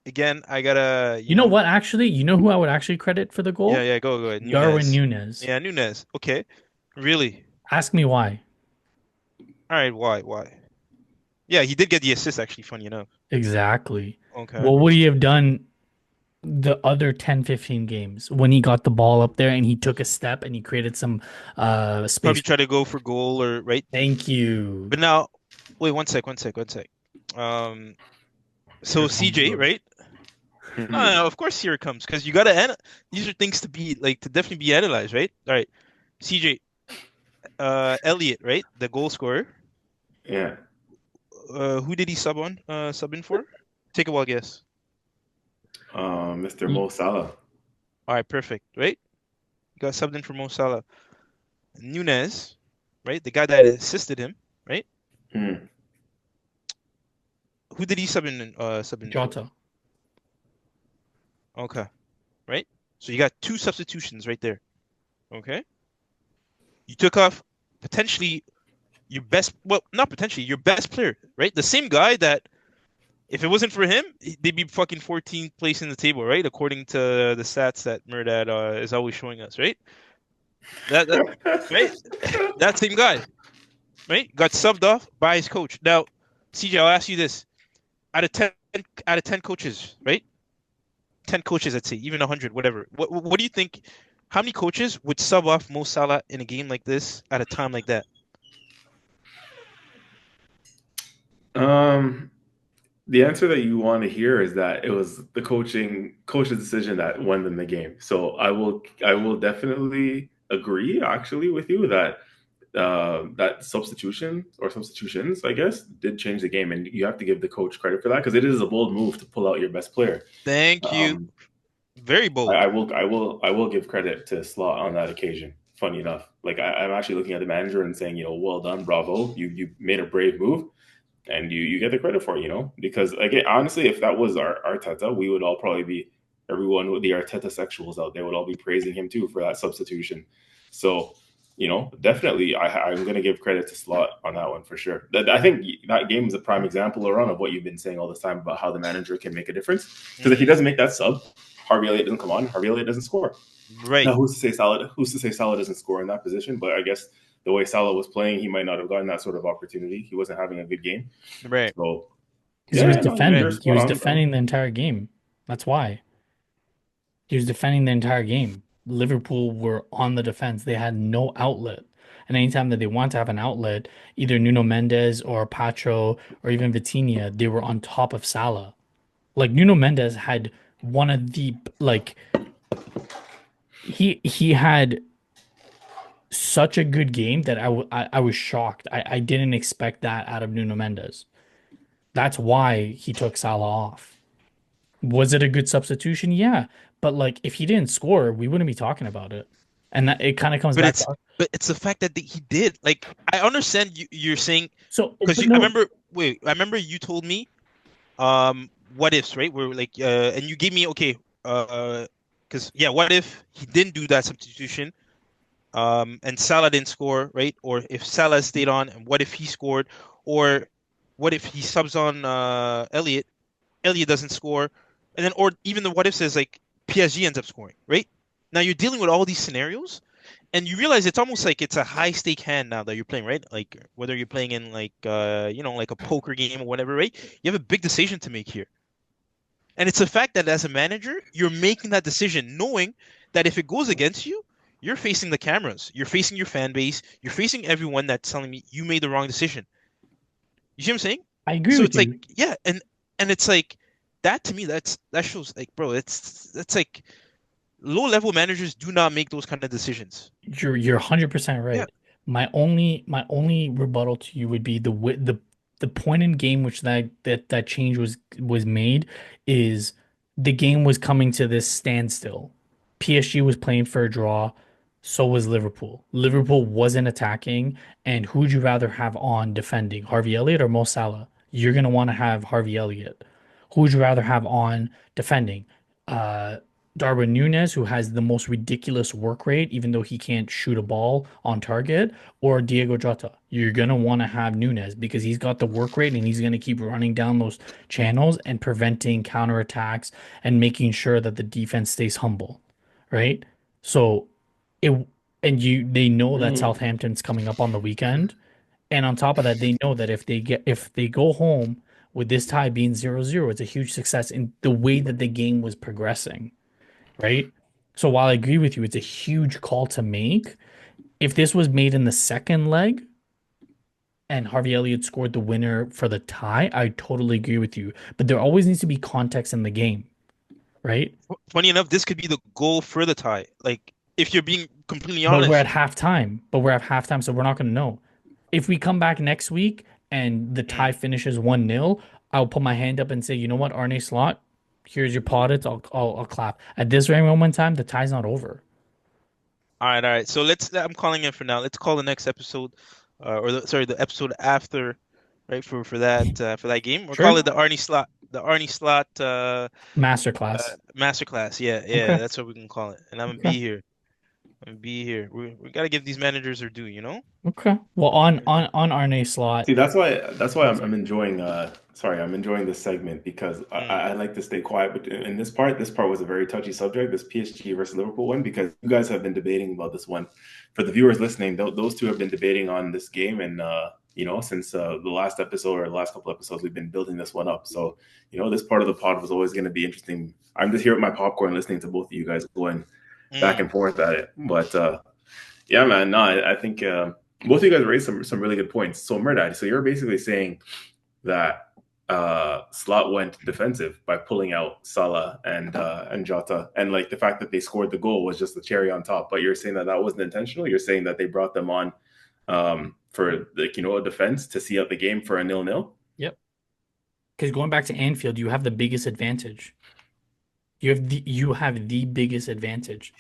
again, I gotta, You know what, actually? You know who I would actually credit for the yeah, goal? yeah, go ahead. Darwin Nunez. Núñez. Yeah, Nunez. Okay. Really? Ask me why. All right. Why? Why? Yeah, he did get the assist, actually, funny enough. Exactly. Okay. What would he have done the other 10, 15 games when he got the ball up there and he took a step and he created some space? Probably try to go for goal or right. Thank you. But now, wait, one sec. Um, Here so comes CJ, the right? No, no, mhm. no, of course here it comes because you gotta these are things to be like to definitely be analyzed, right? All right. CJ, Elliot, right? The goal scorer. Yeah, Who did he sub in for? Take a wild guess. Mr. Ye- Mo Salah. All right, perfect, right? You got subbed in for Mo Salah. Nunez, right? The guy that assisted him, right? Mm. Who did he sub in for? Jota. Okay, right? So you got two substitutions right there. Okay. You took off potentially your best, well, not potentially, your best player, right? The same guy that if it wasn't for him, they'd be fucking 14th place in the table, right? According to the stats that Mehrdad is always showing us, right? That right? That same guy, right? Got subbed off by his coach. Now, CJ, I'll ask you this: out of 10, out of 10 coaches, right? 10 coaches, let's say, even 100, whatever. What do you think? How many coaches would sub off Mo Salah in a game like this at a time like that? um, the answer that you want to hear is that it was the coach's decision that won them the game. So I will definitely agree actually with you that that substitution or substitutions, I guess, did change the game, and you have to give the coach credit for that because it is a bold move to pull out your best player. Thank you. Um, Very I bold. will I will give credit to Slot on that occasion. Funny enough, like I'm actually looking at the manager and saying, well done, bravo, you made a brave move, and you get the credit for it, because again, honestly, if that was our Arteta, we would all probably be everyone with the Arteta sexuals out there would all be praising him too for that substitution. So definitely I'm going to give credit to Slot on that one for sure. I think that game is a prime example, Laurent, of what you've been saying all this time about how the manager can make a difference. Because if he Mm, doesn't make that sub, Harvey Elliott doesn't come on, Harvey Elliott doesn't score. right, Now, who's to say Salah doesn't score in that position? But I guess the way Salah was playing, he might not have gotten that sort of opportunity. He wasn't having a good game. right, So, Because he was yeah, no, right. you're defending. He spot was on, bro. defending the entire game. That's why. He was defending the entire game. Liverpool were on the defense. They had no outlet. And anytime that they want to have an outlet, either Nuno Mendes or Pacho or even Vitinha, they were on top of Salah. Like Nuno Mendes had one of the like he had such a good game that I was shocked. I didn't expect that out of Nuno Mendes. That's why he took Salah off. Was it a good substitution? Yeah. But like if he didn't score, we wouldn't be talking about it. And that it kind of comes But back it's to but it's the fact that he did. Like I understand you're saying so because but I no, remember. Wait, I remember you told me what ifs, right? Where like and you gave me okay because yeah, what if he didn't do that substitution and Salah didn't score, right? Or if Salah stayed on, and what if he scored? Or what if he subs on Elliot? Elliot doesn't score, and then or even the what if says like PSG ends up scoring, right? Now you're dealing with all these scenarios, and you realize it's almost like it's a high stake hand now that you're playing, right? Like whether you're playing in like like a poker game or whatever, right? You have a big decision to make here. And it's the fact that as a manager, you're making that decision knowing that if it goes against you, you're facing the cameras, you're facing your fan base, you're facing everyone that's telling me you made the wrong decision. You see what I'm saying? I agree So with it's like, you. yeah, and it's like that to me, that shows like, bro, that's like low level managers do not make those kind of decisions. You're 100% Yeah. right. My only rebuttal to you would be the point in game which that change was made is the game was coming to this standstill. PSG was playing for a draw, so was Liverpool. Liverpool wasn't attacking, and who'd you rather have on defending, Harvey Elliott or Mo Salah? You're gonna want to have Harvey Elliott. Who would you rather have on defending? Uh, Darwin Nunez, who has the most ridiculous work rate, even though he can't shoot a ball on target, or Diego Jota. You're gonna want to have Nunez because he's got the work rate and he's gonna keep running down those channels and preventing counterattacks and making sure that the defense stays humble, right? So it and they know that Mm. Southampton's coming up on the weekend. And on top of that, they know that if they go home with this tie being 0-0, it's a huge success in the way that the game was progressing, right? So while I agree with you, it's a huge call to make. If this was made in the second leg and Harvey Elliott scored the winner for the tie, I totally agree with you. But there always needs to be context in the game, right? Funny enough, this could be the goal for the tie. Like if you're being completely But we're at honest. halftime. But we're at halftime, so we're not going to know. If we come back next week and the tie Mm. finishes 1-0, I'll put my hand up and say, you know what, Arne Slot, here's your plaudits. I'll clap. At this very moment in time, the tie's not over. All right, all right. So let's. I'm calling in for now. Let's call the next episode, the episode after, right for that game. We'll call Sure. it the Arnie Slot Masterclass. masterclass. Yeah, yeah, Okay. that's what we can call it. And I'm gonna Okay. be here. I'm gonna be here. We gotta give these managers their due, you know? Okay. Well, on Arne Slot. See, that's why Oh, I'm sorry. enjoying I'm enjoying this segment because Mm, I like to stay quiet. But in this part was a very touchy subject, this PSG versus Liverpool one, because you guys have been debating about this one. For the viewers listening, those two have been debating on this game, and since the last episode or the last couple episodes, we've been building this one up. So this part of the pod was always going to be interesting. I'm just here with my popcorn, listening to both of you guys going back mm. and forth at it. But yeah, man, no, I think both of you guys raised some really good points. So Mehrdad, so you're basically saying that Slot went defensive by pulling out Salah and Jota, and like the fact that they scored the goal was just the cherry on top. But you're saying that that wasn't intentional. You're saying that they brought them on for like a defense to see out the game for a 0-0. Yep. Because going back to Anfield, you have the biggest advantage. You have the biggest advantage.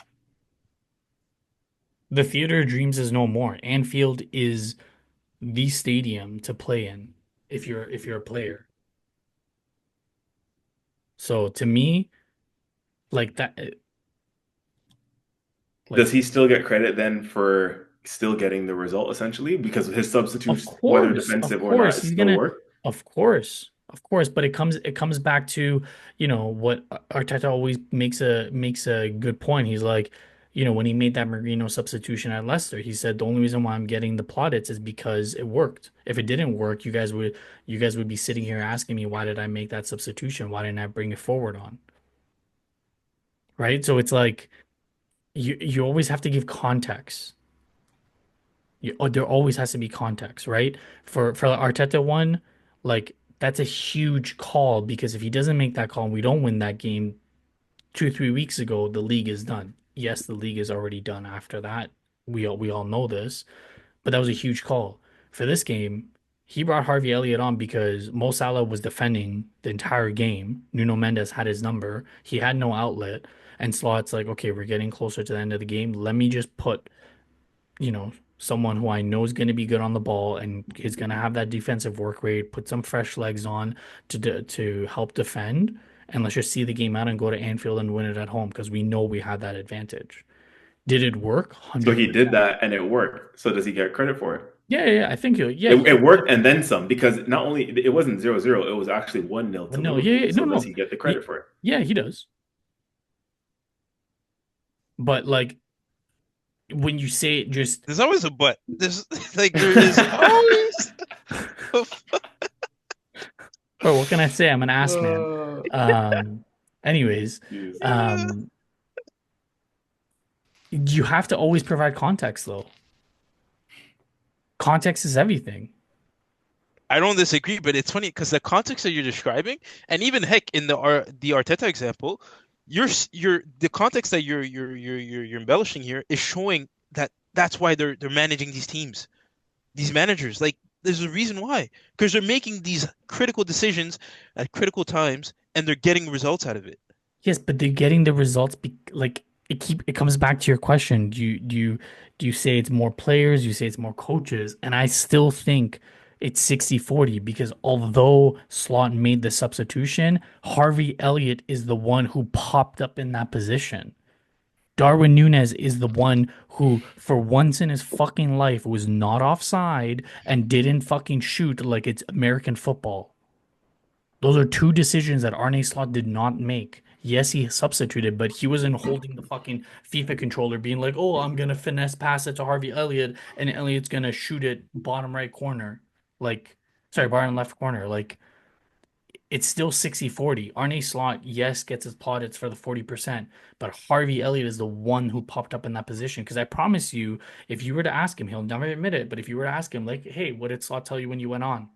The theater of dreams is no more. Anfield is the stadium to play in if you're a player. So to me, like that, Does like he still get credit then for still getting the result essentially because his substitutes, whether Of defensive or not, course, it he's still gonna, work. of course, but it comes back to, what Arteta always makes a good point. He's like, when he made that Marino substitution at Leicester, he said the only reason why I'm getting the plaudits is because it worked. If it didn't work, you guys would be sitting here asking me why did I make that substitution? Why didn't I bring it forward on? Right? So it's like you always have to give context. There always has to be context, right? For the Arteta one, like that's a huge call because if he doesn't make that call and we don't win that game 2, 3 weeks ago, the league is done. Yes, the league is already done after that. We all know this, but that was a huge call. For this game, he brought Harvey Elliott on because Mo Salah was defending the entire game. Nuno Mendes had his number. He had no outlet. And Slot's like, okay, we're getting closer to the end of the game. Let me just put someone who I know is going to be good on the ball and is going to have that defensive work rate, put some fresh legs on to help defend, and let's just see the game out and go to Anfield and win it at home because we know we had that advantage. Did it work? So he did 100%. that and it worked. So does he get credit for it? Yeah. I think It, he it worked and then some because not only it wasn't 0-0, it was actually 1-0 but to no, Liverpool. no, So does no. he get the He, credit for it? yeah, he does. But like when you say it just There's always a but. There's like there is always a bro, what can I say? I'm an ass man. Uh, Um, anyways, Jeez. um, you have to always provide context though. Context is everything. I don't disagree, but it's funny because the context that you're describing, and even heck in the Arteta example, you're the context that you're embellishing here is showing that that's why they're managing these teams, these managers. Like there's a reason why, because they're making these critical decisions at critical times, and they're getting results out of it. Yes, but they're getting the results like it comes back to your question. Do you say it's more players, you say it's more coaches, and I still think it's 60-40 because although Slot made the substitution, Harvey Elliott is the one who popped up in that position. Darwin Núñez is the one who, for once in his fucking life, was not offside and didn't fucking shoot like it's American football. Those are two decisions that Arne Slot did not make. Yes, he substituted, but he wasn't holding the fucking FIFA controller, being like, "Oh, I'm gonna finesse pass it to Harvey Elliott, and Elliott's gonna shoot it bottom right corner." Like, sorry, bottom left corner. Like, it's still 60-40. Arne Slot, yes, gets his plaudits for the 40%, but Harvey Elliott is the one who popped up in that position. Because I promise you, if you were to ask him, he'll never admit it, but if you were to ask him, like, "Hey, what did Slot tell you when you went on?"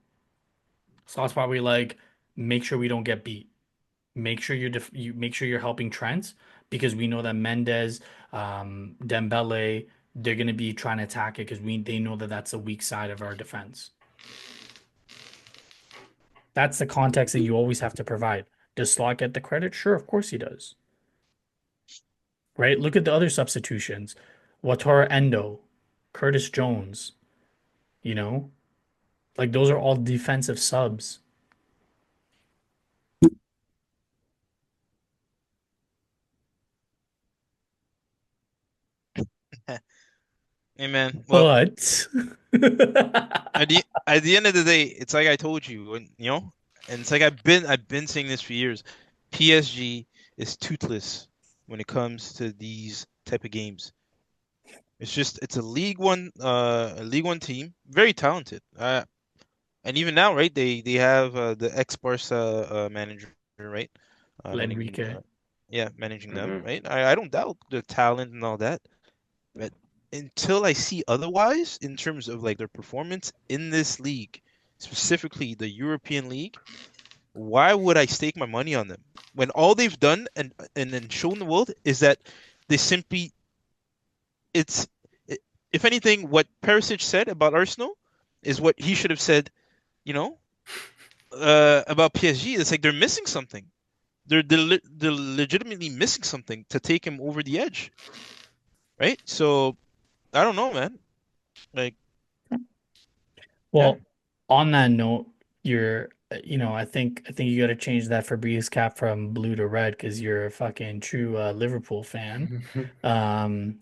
Slot's probably like, "Make sure we don't get beat. Make sure you make sure you're helping Trent because we know that Mendes, Dembele, they're gonna be trying to attack it because we they know that that's a weak side of our defense." That's the context that you always have to provide. Does Slot get the credit? Sure, of course he does. Right? Look at the other substitutions. Wataru Endo, Curtis Jones, you know? Like those are all defensive subs. Hey man, well, But at the end of the day, it's like I told you, and it's like I've been saying this for years. PSG is toothless when it comes to these type of games. It's a League One team, very talented. And even now, right? They have the ex-Barca manager, right? Managing, Enrique. yeah, managing them, Hmm. right? I don't doubt the talent and all that, but until I see otherwise in terms of like their performance in this league, specifically the European League, why would I stake my money on them when all they've done and then shown the world is that they simply it's if anything what Perisic said about Arsenal is what he should have said, you know, about PSG. It's like they're missing something. They're legitimately missing something to take him over the edge, right? So I don't know, man. Like, yeah. Well, on that note, I think you got to change that Febreze cap from blue to red because you're a fucking true Liverpool fan.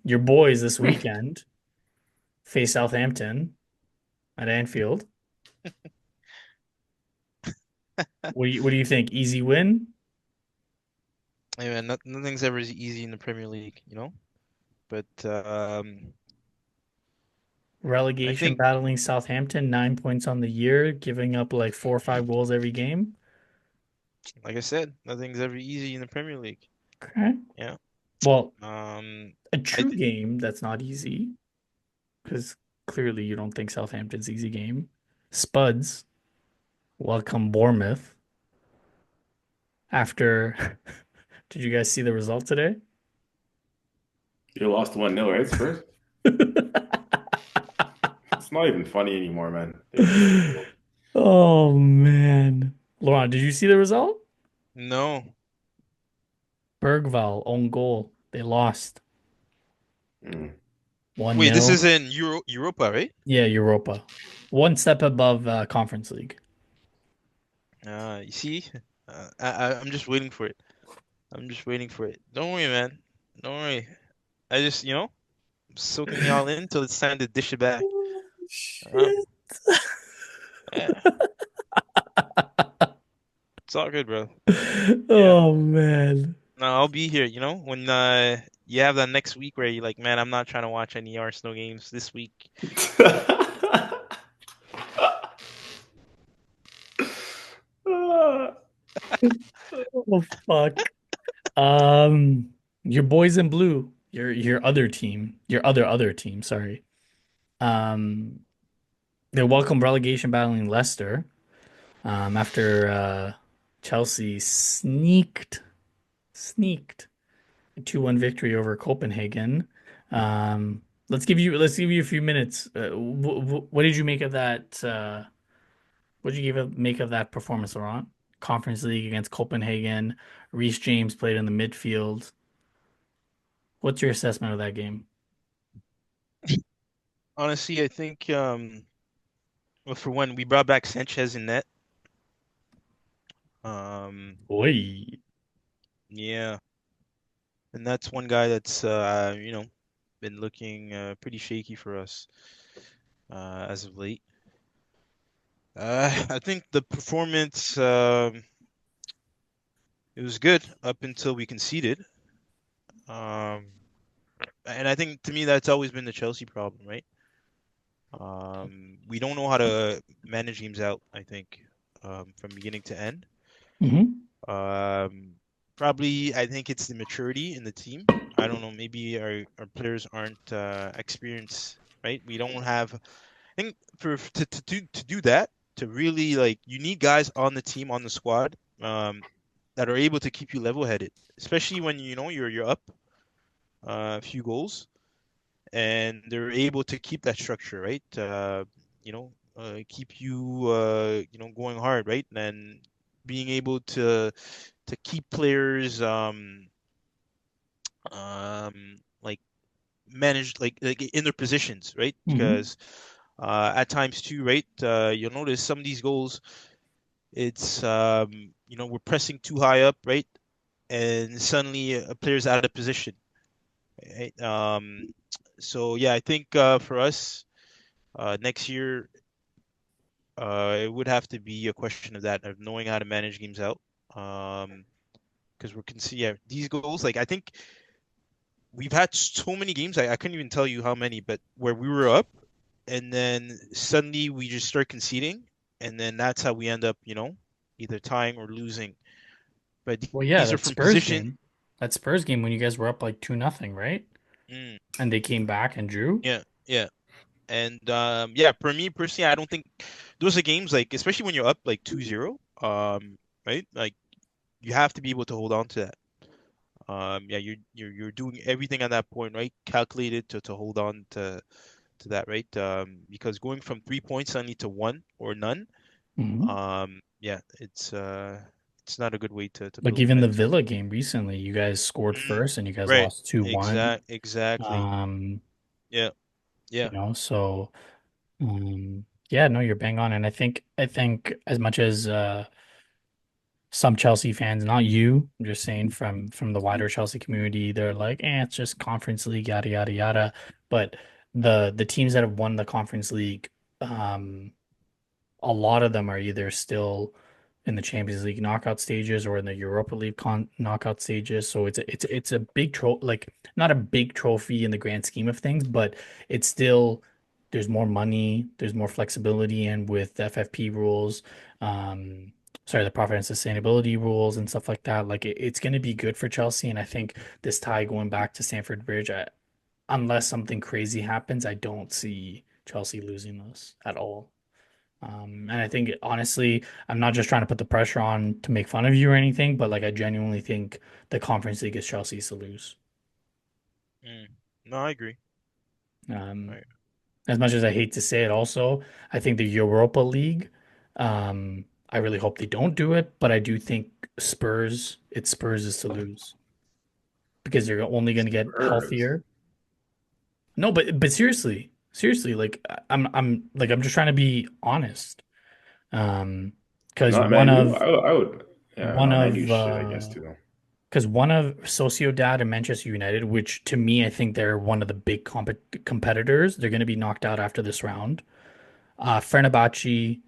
Your boys this weekend. face Southampton at Anfield. What do you think? Easy win? Hey man, nothing's ever as easy in the Premier League, you know. But I Relegation think, battling Southampton, 9 points on the year, giving up like 4 or 5 goals every game. like I said, nothing's ever easy in the Premier League. Okay. Yeah. Well, Um, a I true th game that's not easy because clearly you don't think Southampton's easy game. Spuds welcome Bournemouth after. Did you guys see the result today? You lost 1-0, right, Spurs? It's not even funny anymore, man. They just got killed. Oh man. Laurent, did you see the result? no. Bergval own goal. They lost Mm. 1 Wait, this is 0. in Europa, right? Yeah, Europa. One step above Conference League. You see, I'm just waiting for it. I'm just waiting for it. Don't worry, man. Don't worry. I just, soaking y'all in until it's time to dish it back. Oh, Uh, shit. yeah, it's all good, bro. Yeah. Oh man. No, I'll be here, when you have that next week where you're like, man, I'm not trying to watch any Arsenal games this week. Oh fuck. Um, your boys in blue, your other team, your other team, sorry. Um, they welcome relegation battling Leicester. After Chelsea sneaked a 2-1 victory over Copenhagen. Let's give you a few minutes. What did you make of that? What did you make of that performance, Laurent? Conference League against Copenhagen. Reece James played in the midfield. What's your assessment of that game? Honestly, I think, well, for one, we brought back Sanchez in net. Um, Oi. yeah, and that's one guy that's, been looking pretty shaky for us as of late. I think the performance, it was good up until we conceded. Um, and I think to me that's always been the Chelsea problem, right? We don't know how to manage games out, I think, from beginning to end. Hmm. Um, Probably, I think it's the maturity in the team. I don't know, maybe our players aren't experienced, right? We don't have, I think to do that, to really like, you need guys on the team, on the squad, that are able to keep you level-headed, especially when you're up a few goals and they're able to keep that structure, right? Keep you going hard, right? And being able to keep players like managed like in their positions, right? Hmm. Because at times too, right? You'll notice some of these goals, it's we're pressing too high up, right? And suddenly a player's out of position, right? So yeah, I think for us next year, it would have to be a question of that, of knowing how to manage games out. Um, because we can see, yeah, these goals, like I think we've had so many games, I couldn't even tell you how many, but where we were up and then suddenly we just start conceding, and then that's how we end up, either tying or losing. But Well, yeah, these are that from Spurs position. game. That Spurs game when you guys were up like 2-0, right? Mm, And they came back and drew. yeah, yeah. And yeah, for me personally, I don't think those are games like, especially when you're up like 2-0, right? Like you have to be able to hold on to that. Yeah, you're doing everything at that point, right? Calculated to hold on to that, right? Because going from 3 points suddenly to one or none, Hmm. yeah, it's not a good way to Like build even the momentum. Villa game recently, you guys scored Mm, first and you guys right. lost 2-1. Exactly. Um, Yeah. Yeah. so yeah, no, you're bang on. And I think as much as some Chelsea fans, not you, I'm just saying from the wider Chelsea community, they're like, it's just Conference League, yada yada yada. But the teams that have won the Conference League, um, a lot of them are either still in the Champions League knockout stages or in the Europa League knockout stages. So it's a big like not a big trophy in the grand scheme of things, but it's still there's more money, there's more flexibility, and with the FFP rules, um, sorry, the profit and sustainability rules and stuff like that, like it's going to be good for Chelsea. And I think this tie going back to Stamford Bridge, unless something crazy happens, I don't see Chelsea losing this at all. And I think honestly, I'm not just trying to put the pressure on to make fun of you or anything, but like I genuinely think the Conference League is Chelsea's to lose. Mm. No, I agree. Um, Right. as much as I hate to say it, also, I think the Europa League, I really hope they don't do it, but I do think Spurs is to lose because they're only going to get Spurs. healthier. No, but seriously, like I'm just trying to be honest. Um, because Not Man U. I would. Yeah, one not Man U of shit, I guess too. because one of Sociedad and Manchester United, which to me I think they're one of the big competitors, they're going to be knocked out after this round. Fenerbahce,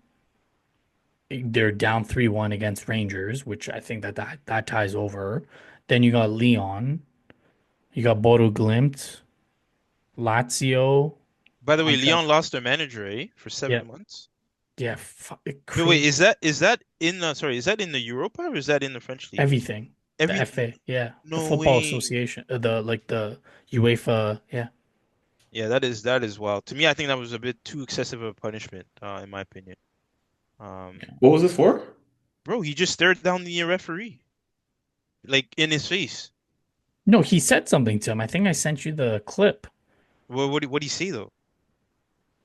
they're down 3-1 against Rangers, which I think that ties over. Then you got Lyon, you got Bodo Glimt, Lazio. By the way, Leon Eintracht. lost their manager, eh, for Yeah, 7 months. yeah, But wait, crazy. is that in the sorry, is that in the Europa or is that in the French league? Everything. The Every FA, yeah, the no Football way. Association, the UEFA, yeah. Yeah, that is wild. To me, I think that was a bit too excessive of a punishment, in my opinion. Um, What was this for? bro, he just stared down the referee, like in his face. No, he said something to him. I think I sent you the clip. What do you say though?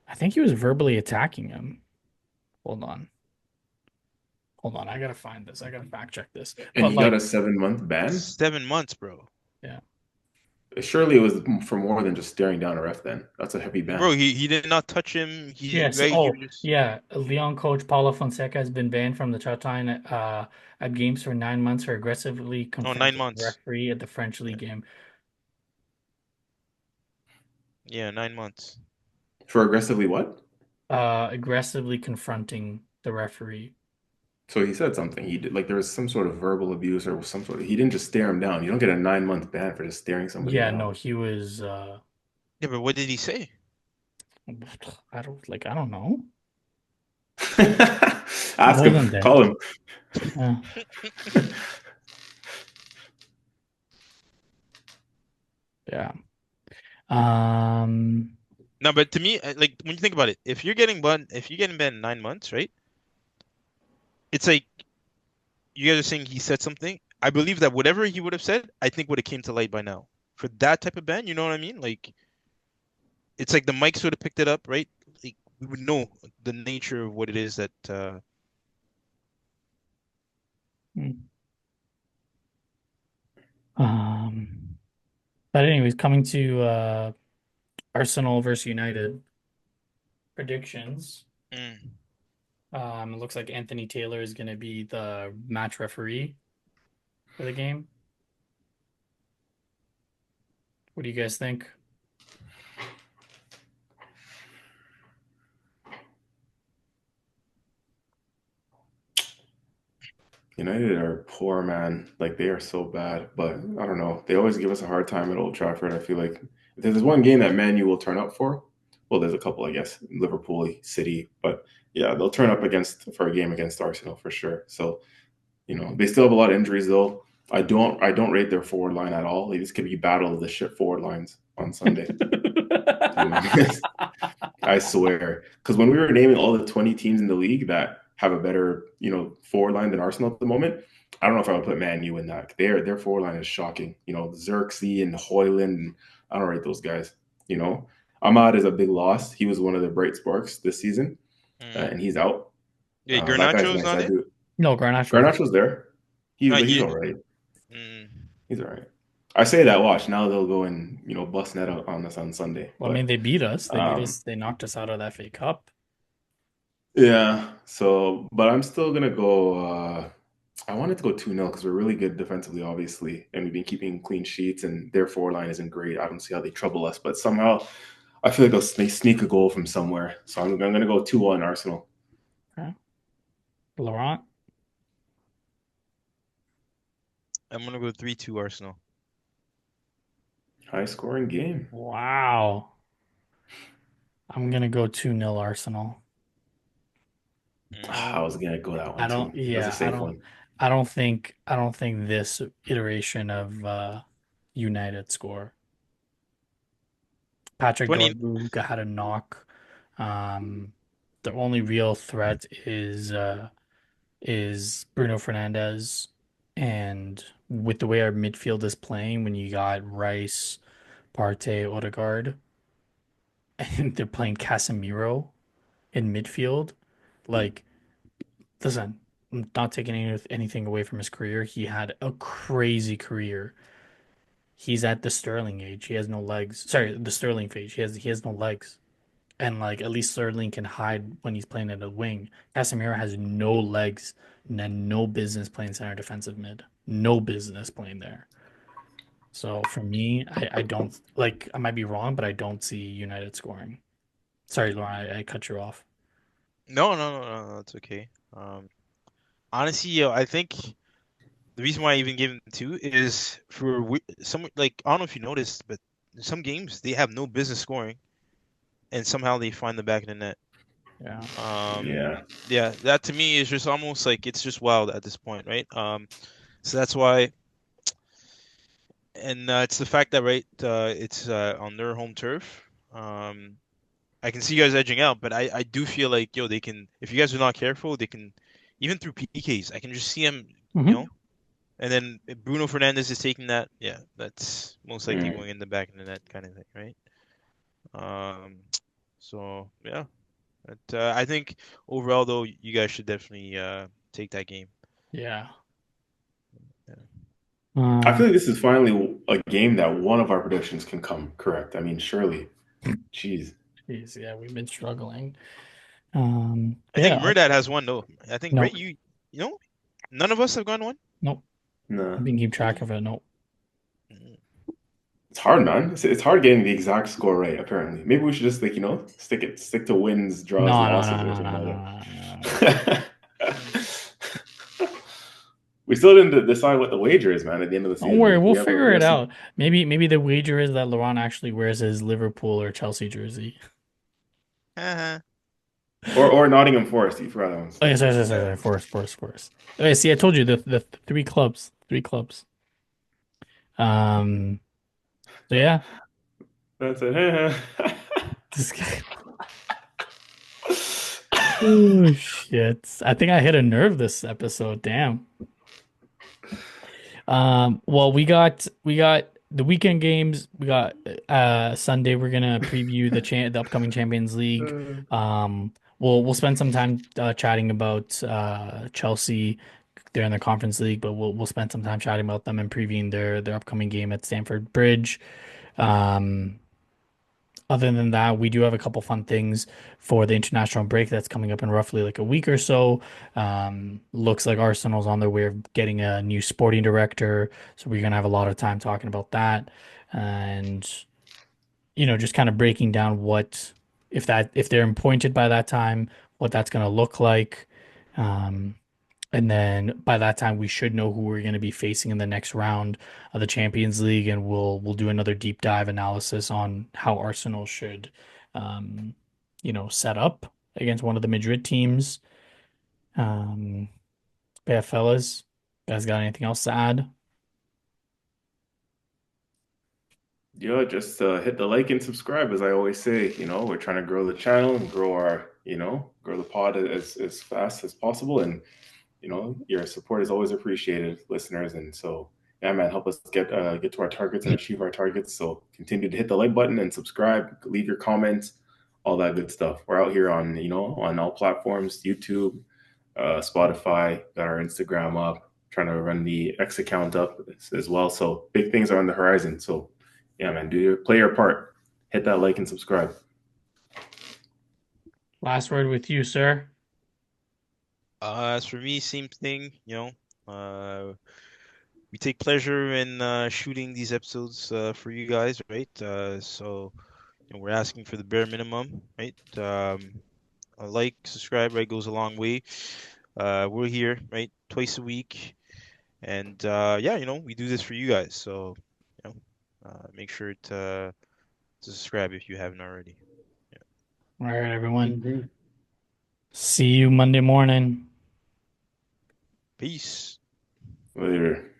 I think he was verbally attacking him. Hold on. Hold on. I gotta find this. I gotta fact check this. And But he got like, a 7 month ban? 7 months, bro. yeah. Surely it was for more than just staring down a ref then. That's a heavy Bro, ban. he did not touch him. He Yes. right, he Oh, was just yeah. Leon coach Paulo Fonseca has been banned from the touchline at games for 9 months for aggressively oh, nine confronting the months. referee at the French Yeah, league game. yeah, 9 months. For aggressively what? Aggressively confronting the referee. So he said something. He did like there was some sort of verbal abuse or some sort of. He didn't just stare him down. You don't get a 9 month ban for just staring somebody Yeah, down. no, he was Yeah, but what did he say? I don't know. It Ask him. wasn't that. Call him. Yeah. Yeah. Um, No, but to me, like when you think about it, if you're getting banned 9 months, right? It's like you guys are saying he said something. I believe that whatever he would have said, I think would have came to light by now. For that type of ban, you know what I mean? Like it's like the mics would have picked it up, right? Like we would know the nature of what it is that hmm. um, but anyways, coming to Arsenal versus United predictions. mm. It looks like Anthony Taylor is going to be the match referee for the game. What do you guys think? United are poor, man. Like they are so bad. But I don't know. They always give us a hard time at Old Trafford. I feel like if there's one game that Man U will turn up for, well, there's a couple, I guess, Liverpool, City, but yeah, they'll turn up against for a game against Arsenal for sure. So they still have a lot of injuries though. I don't rate their forward line at all. Like, this could be battle of the shit forward lines on Sunday. To be honest. I swear. Because when we were naming all the 20 teams in the league that have a better, forward line than Arsenal at the moment, I don't know if I would put Man U in that. Their forward line is shocking. Xerxes and Hoyland. I don't rate those guys. Ahmad is a big loss. He was one of the bright sparks this season, Mm. and he's out. Yeah, That guy's Garnacho's nice. not I in? do. No, Garnacho's there. Garnacho's there. He's No, he's he all right. mm. He's all right. I say that. Watch now they'll go and bust net out on us on Sunday. Well, I mean, But they beat us. They beat um, us. They knocked us out of the FA Cup. yeah. So, but I'm still gonna go. I wanted to go 2-0 because we're really good defensively, obviously, and we've been keeping clean sheets, and their forward line isn't great. I don't see how they trouble us, but somehow I feel like they sneak a goal from somewhere. So I'm going to go 2-1 Arsenal. Okay. Laurent. I'm gonna go 3-2 Arsenal. High scoring game. Wow. I'm gonna go 2-0 Arsenal. I Mm. I don't was going to go that I one don't too. That's a yeah, safe one. I don't think this iteration of United score. Patrick Funny, Dorgu had a knock. Um the only real threat is Bruno Fernandes, and with the way our midfield is playing, when you got Rice, Partey, Odegaard, and they're playing Casemiro in midfield, like, listen, I'm not taking anything away from his career. He had a crazy career. He's at the Sterling age. He has no legs. Sorry, the Sterling age. He has no legs. And like at least Sterling can hide when he's playing at a wing. Casemiro has no legs and no business playing center defensive mid. No business playing there. So for me, I don't like I might be wrong, but I don't see United scoring. Sorry, Lauren, I cut you off. no, it's okay. Honestly, yo, I think the reason why I even gave him two is for some like I don't know if you noticed, but in some games they have no business scoring, and somehow they find the back of the net. Yeah. Um, Yeah. yeah, that to me is just almost like it's just wild at this point, right? So that's why, and it's the fact that right, it's on their home turf. I can see you guys edging out, but I do feel like yo, they can if you guys are not careful, they can even through PKs. I can just see them, you Hmm. know. And then if Bruno Fernandez is taking that, yeah, that's most likely Mm. going in the back of the net kind of thing, right? Um, so yeah, but, I think overall though, you guys should definitely take that game. Yeah. Yeah. I Um, feel like this is finally a game that one of our predictions can come correct. I mean, surely. Jeez. Jeez, yeah, we've been struggling. I Yeah, think Mehrdad has one though. I think right, nope, you know, none of us have gone one. nope. I Nah. didn't keep track Really? of it. Nope. Mm. It's hard, man. It's hard getting the exact score right, apparently. Maybe we should just like, stick to wins, draws, No, no, losses no, or no, something no, like no, no, no. that. Mm. We still didn't decide what the wager is, man, at the end of the Don't season. worry, Like we'll we figure it have some out. Maybe the wager is that Laurent actually wears his Liverpool or Chelsea jersey. Haha. or Nottingham Forest, you forgot that one. Oh, yes, Don't yes, yes, forget yes, that yes, one. force, force, force. Okay, see, I told you the three clubs, three clubs. Um, so yeah, That's it. this guy. Oh shit! I think I hit a nerve this episode. Damn. Well, we got the weekend games. We got Sunday. We're gonna preview the upcoming Champions League. We'll spend some time chatting about Chelsea. They're in the Conference League, but we'll spend some time chatting about them and previewing their upcoming game at Stamford Bridge. Um, Other than that, we do have a couple fun things for the international break that's coming up in roughly like a week or so. Looks like Arsenal's on their way of getting a new sporting director, so we're gonna have a lot of time talking about that, and just kind of breaking down what if they're appointed by that time, what that's gonna look like. Um, and then by that time, we should know who we're going to be facing in the next round of the Champions League, and we'll do another deep dive analysis on how Arsenal should, um, set up against one of the Madrid teams. Um, but yeah, fellas, guys, got anything else to add? Yeah, just hit the like and subscribe, as I always say. We're trying to grow the channel and grow the pod as fast as possible. And your support is always appreciated, listeners. And so, yeah, man, help us get to our targets and achieve our targets. So continue to hit the like button and subscribe, leave your comments, all that good stuff. We're out here on all platforms, YouTube, Spotify, got our Instagram up, trying to run the X account up as well. So big things are on the horizon. So yeah, man, play your part. Hit that like and subscribe. Last word with you, sir. As for me, same thing. We take pleasure in shooting these episodes for you guys, right? So we're asking for the bare minimum, right? A like, subscribe, right, goes a long way. We're here, right, twice a week, and yeah, we do this for you guys. So, make sure to subscribe if you haven't already. Yeah. All right, everyone. Mhm. See you Monday morning. Peace. Later.